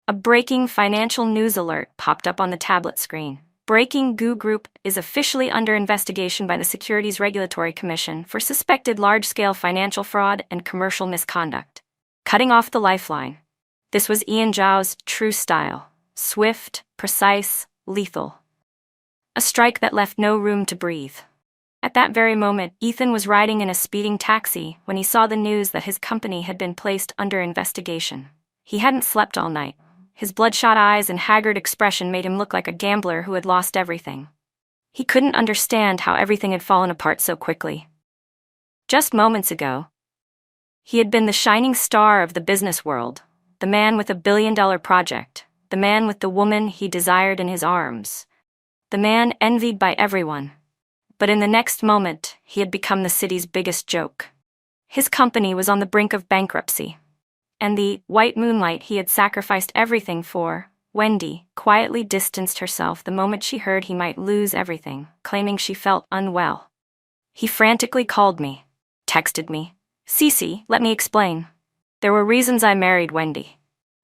A breaking financial news alert popped up on the tablet screen. Breaking: Gu Group is officially under investigation by the Securities Regulatory Commission for suspected large-scale financial fraud and commercial misconduct. Cutting off the lifeline. This was Ian Zhao's true style. Swift, precise, lethal. A strike that left no room to breathe. At that very moment, Ethan was riding in a speeding taxi when he saw the news that his company had been placed under investigation. He hadn't slept all night. His bloodshot eyes and haggard expression made him look like a gambler who had lost everything. He couldn't understand how everything had fallen apart so quickly. Just moments ago, he had been the shining star of the business world, the man with $1 billion project, the man with the woman he desired in his arms, the man envied by everyone. But in the next moment, he had become the city's biggest joke. His company was on the brink of bankruptcy. And the white moonlight he had sacrificed everything for, Wendy, quietly distanced herself the moment she heard he might lose everything, claiming she felt unwell. He frantically called me, texted me. Cece, let me explain. There were reasons I married Wendy.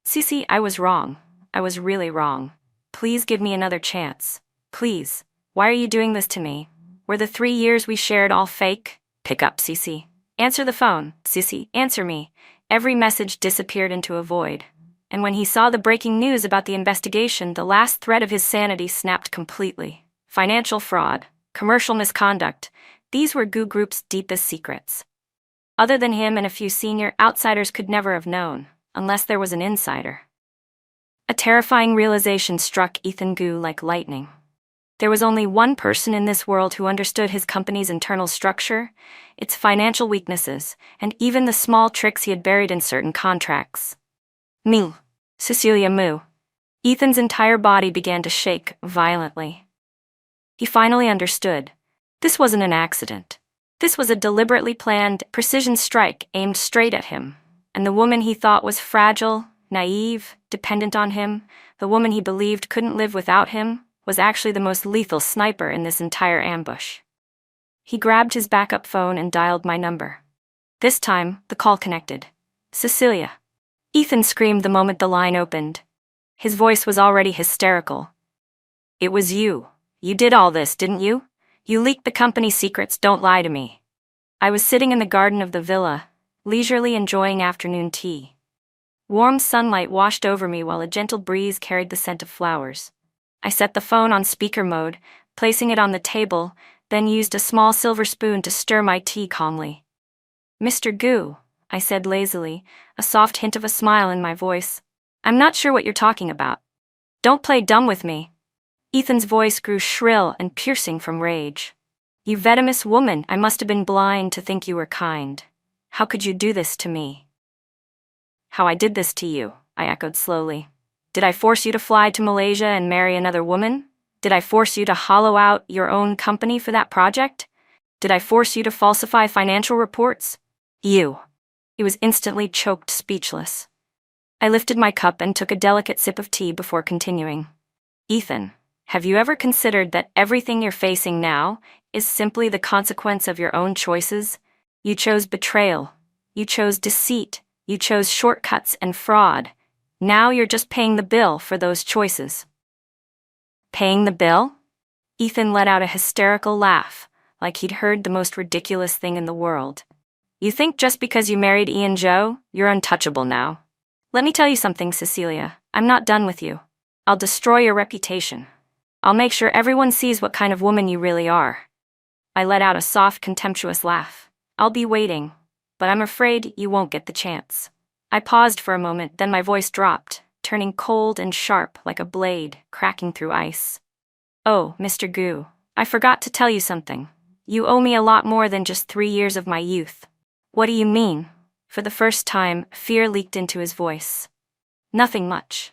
Cece, I was wrong. I was really wrong. Please give me another chance. Please. Why are you doing this to me? Were the 3 years we shared all fake? Pick up, Cece. Answer the phone. Cece, answer me. Every message disappeared into a void. And when he saw the breaking news about the investigation, the last thread of his sanity snapped completely. Financial fraud, commercial misconduct, these were Gu Group's deepest secrets. Other than him and a few senior outsiders could never have known, unless there was an insider. A terrifying realization struck Ethan Gu like lightning. There was only one person in this world who understood his company's internal structure, its financial weaknesses, and even the small tricks he had buried in certain contracts. Mu. Cecilia Mu. Ethan's entire body began to shake violently. He finally understood. This wasn't an accident. This was a deliberately planned, precision strike aimed straight at him. And the woman he thought was fragile, naive, dependent on him, the woman he believed couldn't live without him, was actually the most lethal sniper in this entire ambush. He grabbed his backup phone and dialed my number. This time, the call connected. Cecilia. Ethan screamed the moment the line opened. His voice was already hysterical. It was you. You did all this, didn't you? You leaked the company's secrets, don't lie to me. I was sitting in the garden of the villa, leisurely enjoying afternoon tea. Warm sunlight washed over me while a gentle breeze carried the scent of flowers. I set the phone on speaker mode, placing it on the table, then used a small silver spoon to stir my tea calmly. Mr. Gu, I said lazily, a soft hint of a smile in my voice. I'm not sure what you're talking about. Don't play dumb with me. Ethan's voice grew shrill and piercing from rage. You venomous woman, I must have been blind to think you were kind. How could you do this to me? How I did this to you, I echoed slowly. Did I force you to fly to Malaysia and marry another woman? Did I force you to hollow out your own company for that project? Did I force you to falsify financial reports? You. He was instantly choked speechless. I lifted my cup and took a delicate sip of tea before continuing. Ethan, have you ever considered that everything you're facing now is simply the consequence of your own choices? You chose betrayal. You chose deceit. You chose shortcuts and fraud. Now you're just paying the bill for those choices. Paying the bill? Ethan let out a hysterical laugh, like he'd heard the most ridiculous thing in the world. You think just because you married Ian Zhou, you're untouchable now? Let me tell you something, Cecilia. I'm not done with you. I'll destroy your reputation. I'll make sure everyone sees what kind of woman you really are. I let out a soft, contemptuous laugh. I'll be waiting, but I'm afraid you won't get the chance. I paused for a moment, then my voice dropped, turning cold and sharp like a blade cracking through ice. Oh, Mr. Gu, I forgot to tell you something. You owe me a lot more than just 3 years of my youth. What do you mean? For the first time, fear leaked into his voice. Nothing much.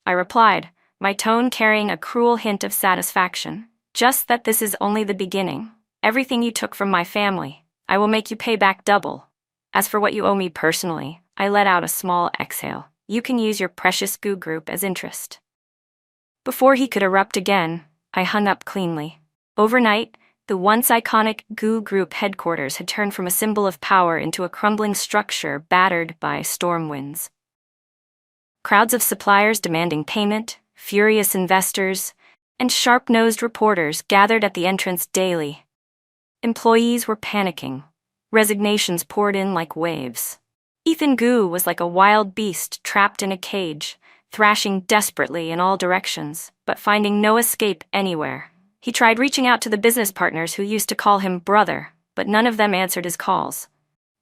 I replied, my tone carrying a cruel hint of satisfaction. Just that this is only the beginning. Everything you took from my family, I will make you pay back double. As for what you owe me personally, I let out a small exhale. You can use your precious goo group as interest. Before he could erupt again, I hung up cleanly. Overnight, the once iconic goo group headquarters had turned from a symbol of power into a crumbling structure battered by storm winds. Crowds of suppliers demanding payment, furious investors, and sharp-nosed reporters gathered at the entrance daily. Employees were panicking. Resignations poured in like waves. Ethan Gu was like a wild beast trapped in a cage, thrashing desperately in all directions, but finding no escape anywhere. He tried reaching out to the business partners who used to call him brother, but none of them answered his calls.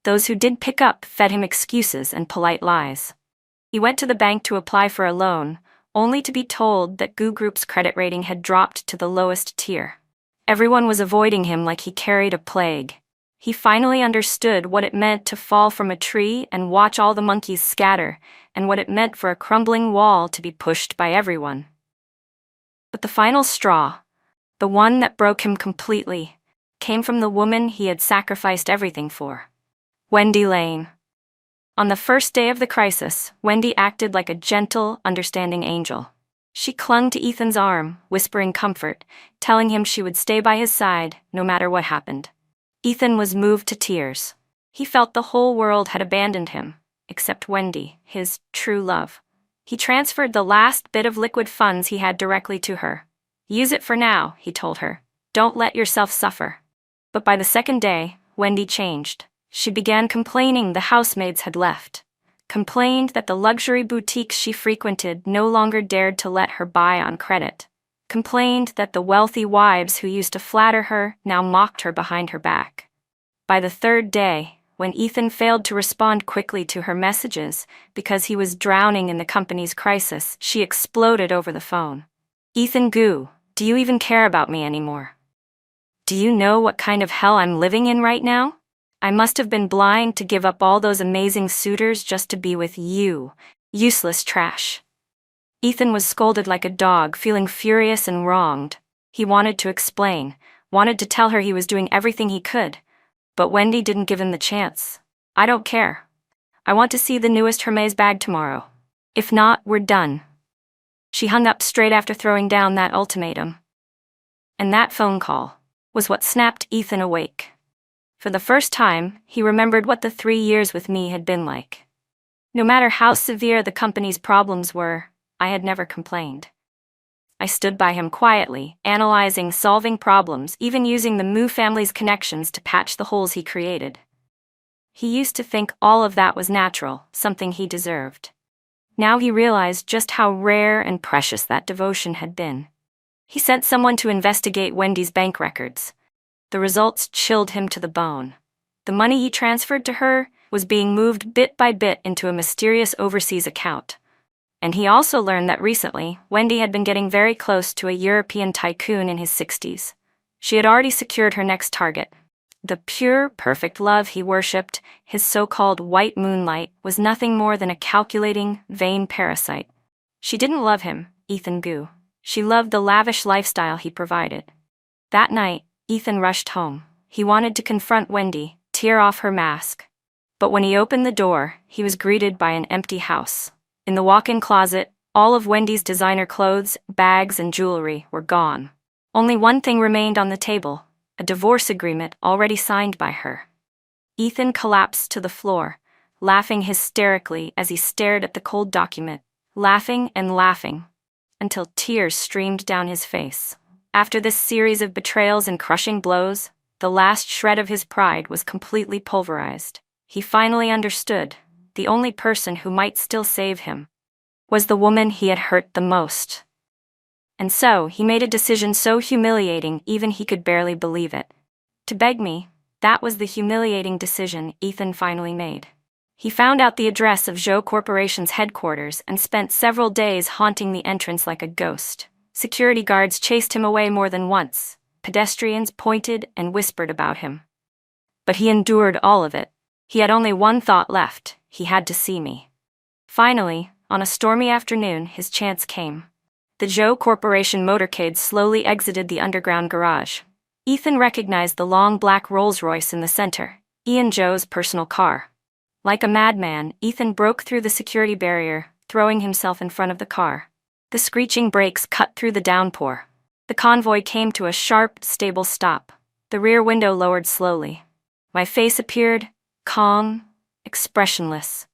Those who did pick up fed him excuses and polite lies. He went to the bank to apply for a loan, only to be told that Goo Group's credit rating had dropped to the lowest tier. Everyone was avoiding him like he carried a plague. He finally understood what it meant to fall from a tree and watch all the monkeys scatter, and what it meant for a crumbling wall to be pushed by everyone. But the final straw, the one that broke him completely, came from the woman he had sacrificed everything for. Wendy Lane. On the first day of the crisis, Wendy acted like a gentle, understanding angel. She clung to Ethan's arm, whispering comfort, telling him she would stay by his side no matter what happened. Ethan was moved to tears. He felt the whole world had abandoned him, except Wendy, his true love. He transferred the last bit of liquid funds he had directly to her. "Use it for now," he told her. "Don't let yourself suffer." But by the second day, Wendy changed. She began complaining the housemaids had left. Complained that the luxury boutiques she frequented no longer dared to let her buy on credit. Complained that the wealthy wives who used to flatter her now mocked her behind her back. By the third day, when Ethan failed to respond quickly to her messages because he was drowning in the company's crisis, she exploded over the phone. "Ethan Gu, do you even care about me anymore? Do you know what kind of hell I'm living in right now? I must have been blind to give up all those amazing suitors just to be with you, useless trash." Ethan was scolded like a dog, feeling furious and wronged. He wanted to explain, wanted to tell her he was doing everything he could, but Wendy didn't give him the chance. "I don't care. I want to see the newest Hermes bag tomorrow. If not, we're done." She hung up straight after throwing down that ultimatum. And that phone call was what snapped Ethan awake. For the first time, he remembered what the 3 years with me had been like. No matter how severe the company's problems were, I had never complained. I stood by him quietly, analyzing, solving problems, even using the Mu family's connections to patch the holes he created. He used to think all of that was natural, something he deserved. Now he realized just how rare and precious that devotion had been. He sent someone to investigate Wendy's bank records. The results chilled him to the bone. The money he transferred to her was being moved bit by bit into a mysterious overseas account. And he also learned that recently, Wendy had been getting very close to a European tycoon in his 60s. She had already secured her next target. The pure, perfect love he worshipped, his so-called white moonlight, was nothing more than a calculating, vain parasite. She didn't love him, Ethan Gu. She loved the lavish lifestyle he provided. That night, Ethan rushed home. He wanted to confront Wendy, tear off her mask. But when he opened the door, he was greeted by an empty house. In the walk-in closet, all of Wendy's designer clothes, bags, and jewelry were gone. Only one thing remained on the table, a divorce agreement already signed by her. Ethan collapsed to the floor, laughing hysterically as he stared at the cold document, laughing and laughing, until tears streamed down his face. After this series of betrayals and crushing blows, the last shred of his pride was completely pulverized. He finally understood. The only person who might still save him was the woman he had hurt the most. And so, he made a decision so humiliating even he could barely believe it. To beg me, that was the humiliating decision Ethan finally made. He found out the address of Zhou Corporation's headquarters and spent several days haunting the entrance like a ghost. Security guards chased him away more than once. Pedestrians pointed and whispered about him. But he endured all of it. He had only one thought left. He had to see me. Finally, on a stormy afternoon, his chance came. The Zhou Corporation motorcade slowly exited the underground garage. Ethan recognized the long black Rolls-Royce in the center, Ian Joe's personal car. Like a madman, Ethan broke through the security barrier, throwing himself in front of the car. The screeching brakes cut through the downpour. The convoy came to a sharp, stable stop. The rear window lowered slowly. My face appeared, calm, expressionless.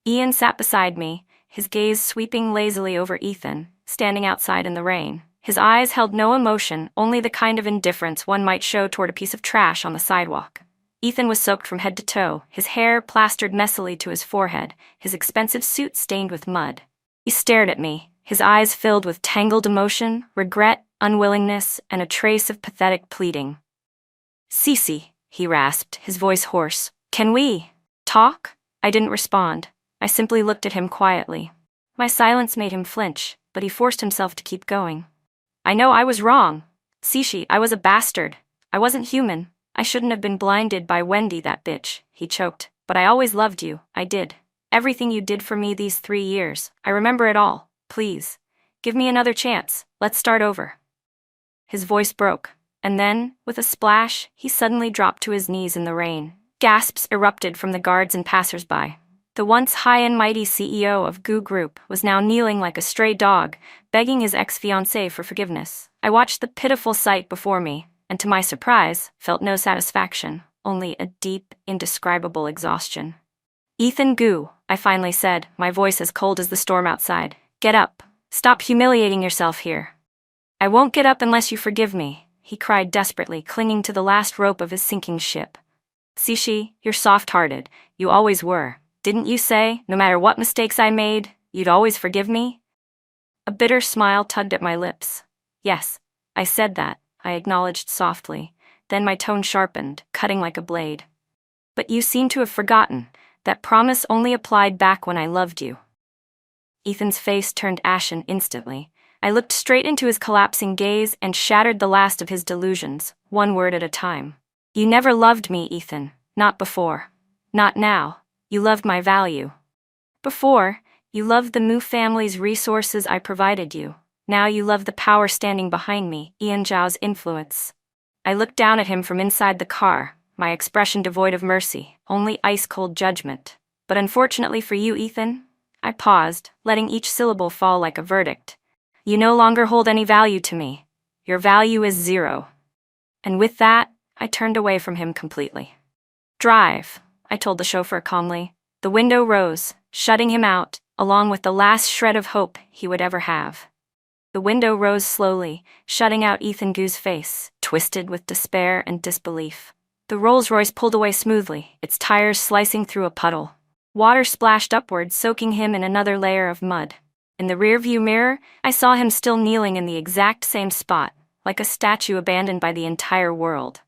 Ian sat beside me, his gaze sweeping lazily over Ethan, standing outside in the rain. His eyes held no emotion, only the kind of indifference one might show toward a piece of trash on the sidewalk. Ethan was soaked from head to toe, his hair plastered messily to his forehead, his expensive suit stained with mud. He stared at me, his eyes filled with tangled emotion, regret, unwillingness, and a trace of pathetic pleading. "Cece," he rasped, his voice hoarse. "Can we talk?" I didn't respond. I simply looked at him quietly. My silence made him flinch, but he forced himself to keep going. "I know I was wrong. Cece, I was a bastard. I wasn't human. I shouldn't have been blinded by Wendy, that bitch," he choked. "But I always loved you, I did. Everything you did for me these 3 years, I remember it all. Please, give me another chance. Let's start over." His voice broke, and then, with a splash, he suddenly dropped to his knees in the rain. Gasps erupted from the guards and passersby. The once high and mighty CEO of Goo Group was now kneeling like a stray dog, begging his ex-fiancée for forgiveness. I watched the pitiful sight before me, and to my surprise, felt no satisfaction, only a deep, indescribable exhaustion. "Ethan Goo," I finally said, my voice as cold as the storm outside. "Get up. Stop humiliating yourself here." "I won't get up unless you forgive me," he cried desperately, clinging to the last rope of his sinking ship. "Cece, you're soft-hearted. You always were. Didn't you say, no matter what mistakes I made, you'd always forgive me?" A bitter smile tugged at my lips. "Yes, I said that," I acknowledged softly. Then my tone sharpened, cutting like a blade. "But you seem to have forgotten. That promise only applied back when I loved you." Ethan's face turned ashen instantly. I looked straight into his collapsing gaze and shattered the last of his delusions, one word at a time. "You never loved me, Ethan. Not before. Not now. You loved my value. Before, you loved the Moo family's resources I provided you. Now you love the power standing behind me, Ian Zhao's influence." I looked down at him from inside the car, my expression devoid of mercy, only ice-cold judgment. "But unfortunately for you, Ethan," I paused, letting each syllable fall like a verdict, "you no longer hold any value to me. Your value is 0. And with that, I turned away from him completely. "Drive," I told the chauffeur calmly. The window rose, shutting him out, along with the last shred of hope he would ever have. The window rose slowly, shutting out Ethan Goo's face, twisted with despair and disbelief. The Rolls-Royce pulled away smoothly, its tires slicing through a puddle. Water splashed upward, soaking him in another layer of mud. In the rearview mirror, I saw him still kneeling in the exact same spot, like a statue abandoned by the entire world.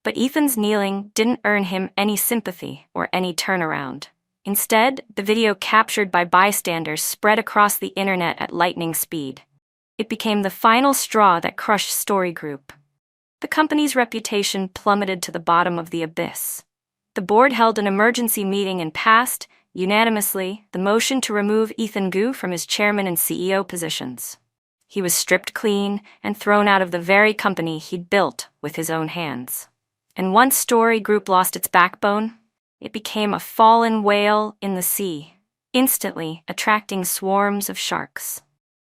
But Ethan's kneeling didn't earn him any sympathy or any turnaround. Instead, the video captured by bystanders spread across the internet at lightning speed. It became the final straw that crushed Story Group. The company's reputation plummeted to the bottom of the abyss. The board held an emergency meeting and passed, unanimously, the motion to remove Ethan Goo from his chairman and CEO positions. He was stripped clean and thrown out of the very company he'd built with his own hands. And once Story Group lost its backbone, it became a fallen whale in the sea, instantly attracting swarms of sharks.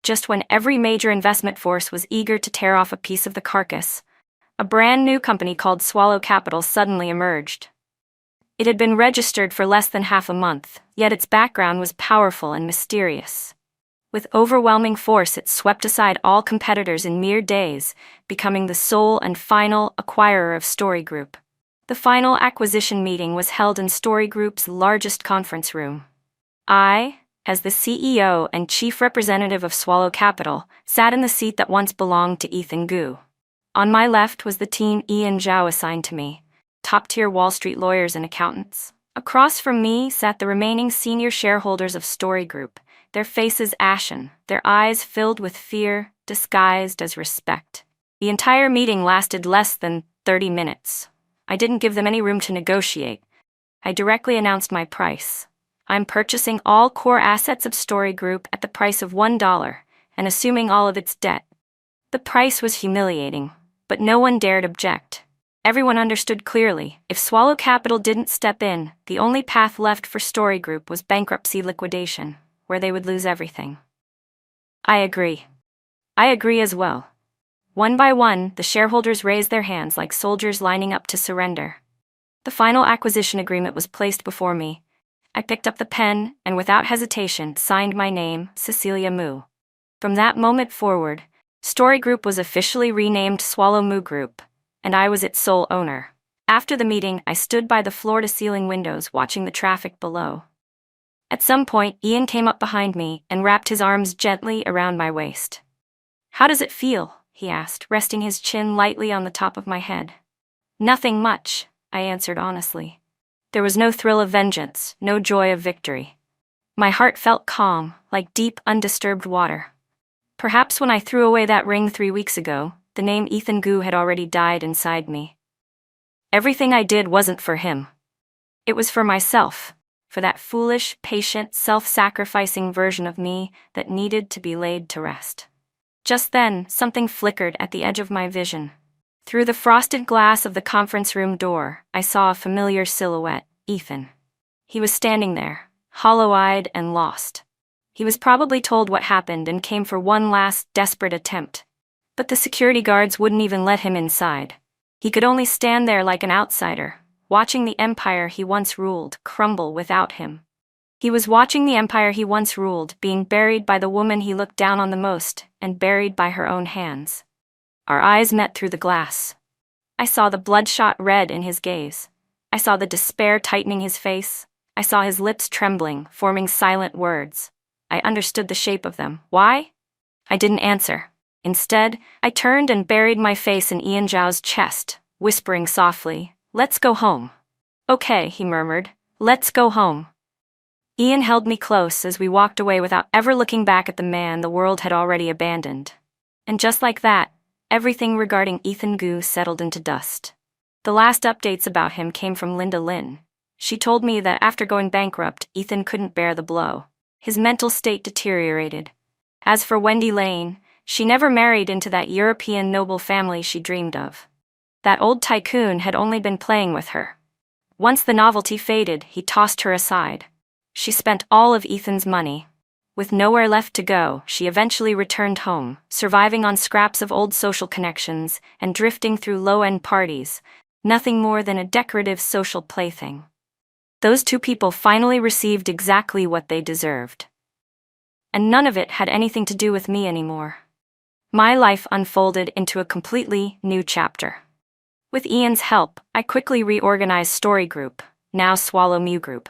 Just when every major investment force was eager to tear off a piece of the carcass, a brand new company called Swallow Capital suddenly emerged. It had been registered for less than half a month, yet its background was powerful and mysterious. With overwhelming force, it swept aside all competitors in mere days, becoming the sole and final acquirer of Story Group. The final acquisition meeting was held in Story Group's largest conference room. I, as the CEO and chief representative of Swallow Capital, sat in the seat that once belonged to Ethan Goo. On my left was the team Ian Zhao assigned to me, top-tier Wall Street lawyers and accountants. Across from me sat the remaining senior shareholders of Story Group, their faces ashen, their eyes filled with fear, disguised as respect. The entire meeting lasted less than 30 minutes. I didn't give them any room to negotiate. I directly announced my price. I'm purchasing all core assets of Story Group at the price of $1, and assuming all of its debt. The price was humiliating. but no one dared object. Everyone understood clearly, if Swallow Capital didn't step in, the only path left for Story Group was bankruptcy liquidation, where they would lose everything. I agree. I agree as well. One by one, the shareholders raised their hands like soldiers lining up to surrender. The final acquisition agreement was placed before me. I picked up the pen and without hesitation signed my name, Cecilia Moo. From that moment forward, Story Group was officially renamed Swallow Moo Group, and I was its sole owner. After the meeting, I stood by the floor-to-ceiling windows watching the traffic below. At some point, Ian came up behind me and wrapped his arms gently around my waist. "How does it feel?" he asked, resting his chin lightly on the top of my head. "Nothing much," I answered honestly. There was no thrill of vengeance, no joy of victory. My heart felt calm, like deep, undisturbed water. Perhaps when I threw away that ring 3 weeks ago, the name Ethan Gu had already died inside me. Everything I did wasn't for him. It was for myself, for that foolish, patient, self-sacrificing version of me that needed to be laid to rest. Just then, something flickered at the edge of my vision. Through the frosted glass of the conference room door, I saw a familiar silhouette, Ethan. He was standing there, hollow-eyed and lost. He was probably told what happened and came for one last, desperate attempt. But the security guards wouldn't even let him inside. He could only stand there like an outsider, watching the empire he once ruled crumble without him. He was watching the empire he once ruled being buried by the woman he looked down on the most and buried by her own hands. Our eyes met through the glass. I saw the bloodshot red in his gaze. I saw the despair tightening his face. I saw his lips trembling, forming silent words. I understood the shape of them. Why? I didn't answer. Instead, I turned and buried my face in Ian Zhao's chest, whispering softly, "Let's go home." "Okay," he murmured. "Let's go home." Ian held me close as we walked away without ever looking back at the man the world had already abandoned. And just like that, everything regarding Ethan Gu settled into dust. The last updates about him came from Linda Lin. She told me that after going bankrupt, Ethan couldn't bear the blow. His mental state deteriorated. As for Wendy Lane, she never married into that European noble family she dreamed of. That old tycoon had only been playing with her. Once the novelty faded, he tossed her aside. She spent all of Ethan's money. With nowhere left to go, she eventually returned home, surviving on scraps of old social connections and drifting through low-end parties, nothing more than a decorative social plaything. Those two people finally received exactly what they deserved. And none of it had anything to do with me anymore. My life unfolded into a completely new chapter. With Ian's help, I quickly reorganized Story Group, now Swallow Moo Group.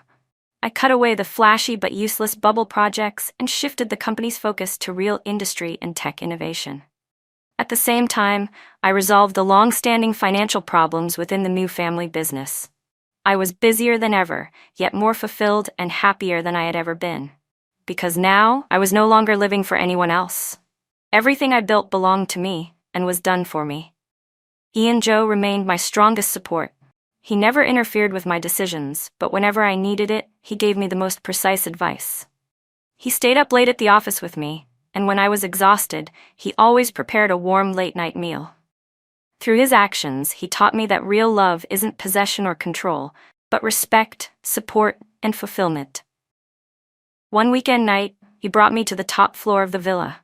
I cut away the flashy but useless bubble projects and shifted the company's focus to real industry and tech innovation. At the same time, I resolved the long-standing financial problems within the Moo family business. I was busier than ever, yet more fulfilled and happier than I had ever been. Because now, I was no longer living for anyone else. Everything I built belonged to me, and was done for me. Ian Zhou remained my strongest support. He never interfered with my decisions, but whenever I needed it, he gave me the most precise advice. He stayed up late at the office with me, and when I was exhausted, he always prepared a warm late-night meal. Through his actions, he taught me that real love isn't possession or control, but respect, support, and fulfillment. One weekend night, he brought me to the top floor of the villa.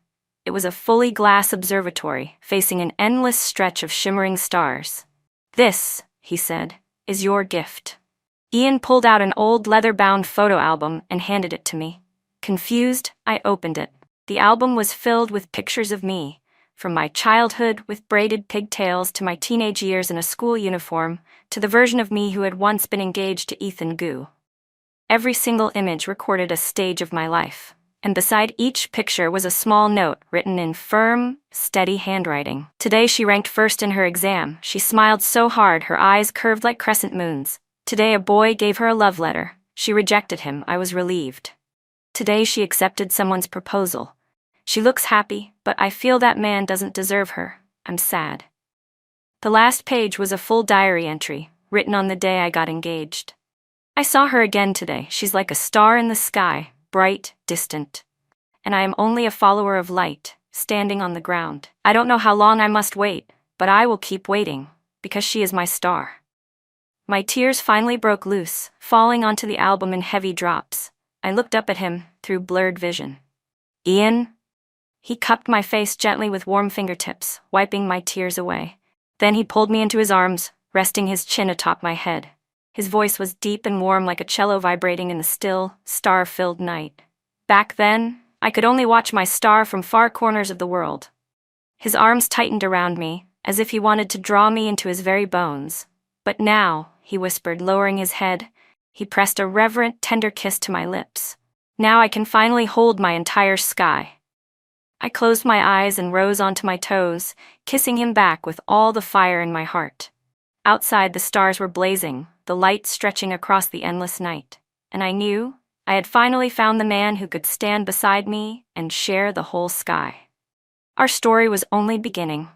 It was a fully glass observatory, facing an endless stretch of shimmering stars. "This," he said, "is your gift." Ian pulled out an old leather-bound photo album and handed it to me. Confused, I opened it. The album was filled with pictures of me, from my childhood with braided pigtails to my teenage years in a school uniform, to the version of me who had once been engaged to Ethan Gu. Every single image recorded a stage of my life, and beside each picture was a small note written in firm, steady handwriting. Today she ranked first in her exam. She smiled so hard her eyes curved like crescent moons. Today a boy gave her a love letter. She rejected him. I was relieved. Today she accepted someone's proposal. She looks happy, but I feel that man doesn't deserve her. I'm sad. The last page was a full diary entry, written on the day I got engaged. I saw her again today. She's like a star in the sky, bright, distant. And I am only a follower of light, standing on the ground. I don't know how long I must wait, but I will keep waiting, because she is my star. My tears finally broke loose, falling onto the album in heavy drops. I looked up at him, through blurred vision. Ian? He cupped my face gently with warm fingertips, wiping my tears away. Then he pulled me into his arms, resting his chin atop my head. His voice was deep and warm like a cello vibrating in the still, star-filled night. Back then, I could only watch my star from far corners of the world. His arms tightened around me, as if he wanted to draw me into his very bones. But now, he whispered, lowering his head, he pressed a reverent, tender kiss to my lips. Now I can finally hold my entire sky. I closed my eyes and rose onto my toes, kissing him back with all the fire in my heart. Outside, the stars were blazing, the light stretching across the endless night. And I knew I had finally found the man who could stand beside me and share the whole sky. Our story was only beginning.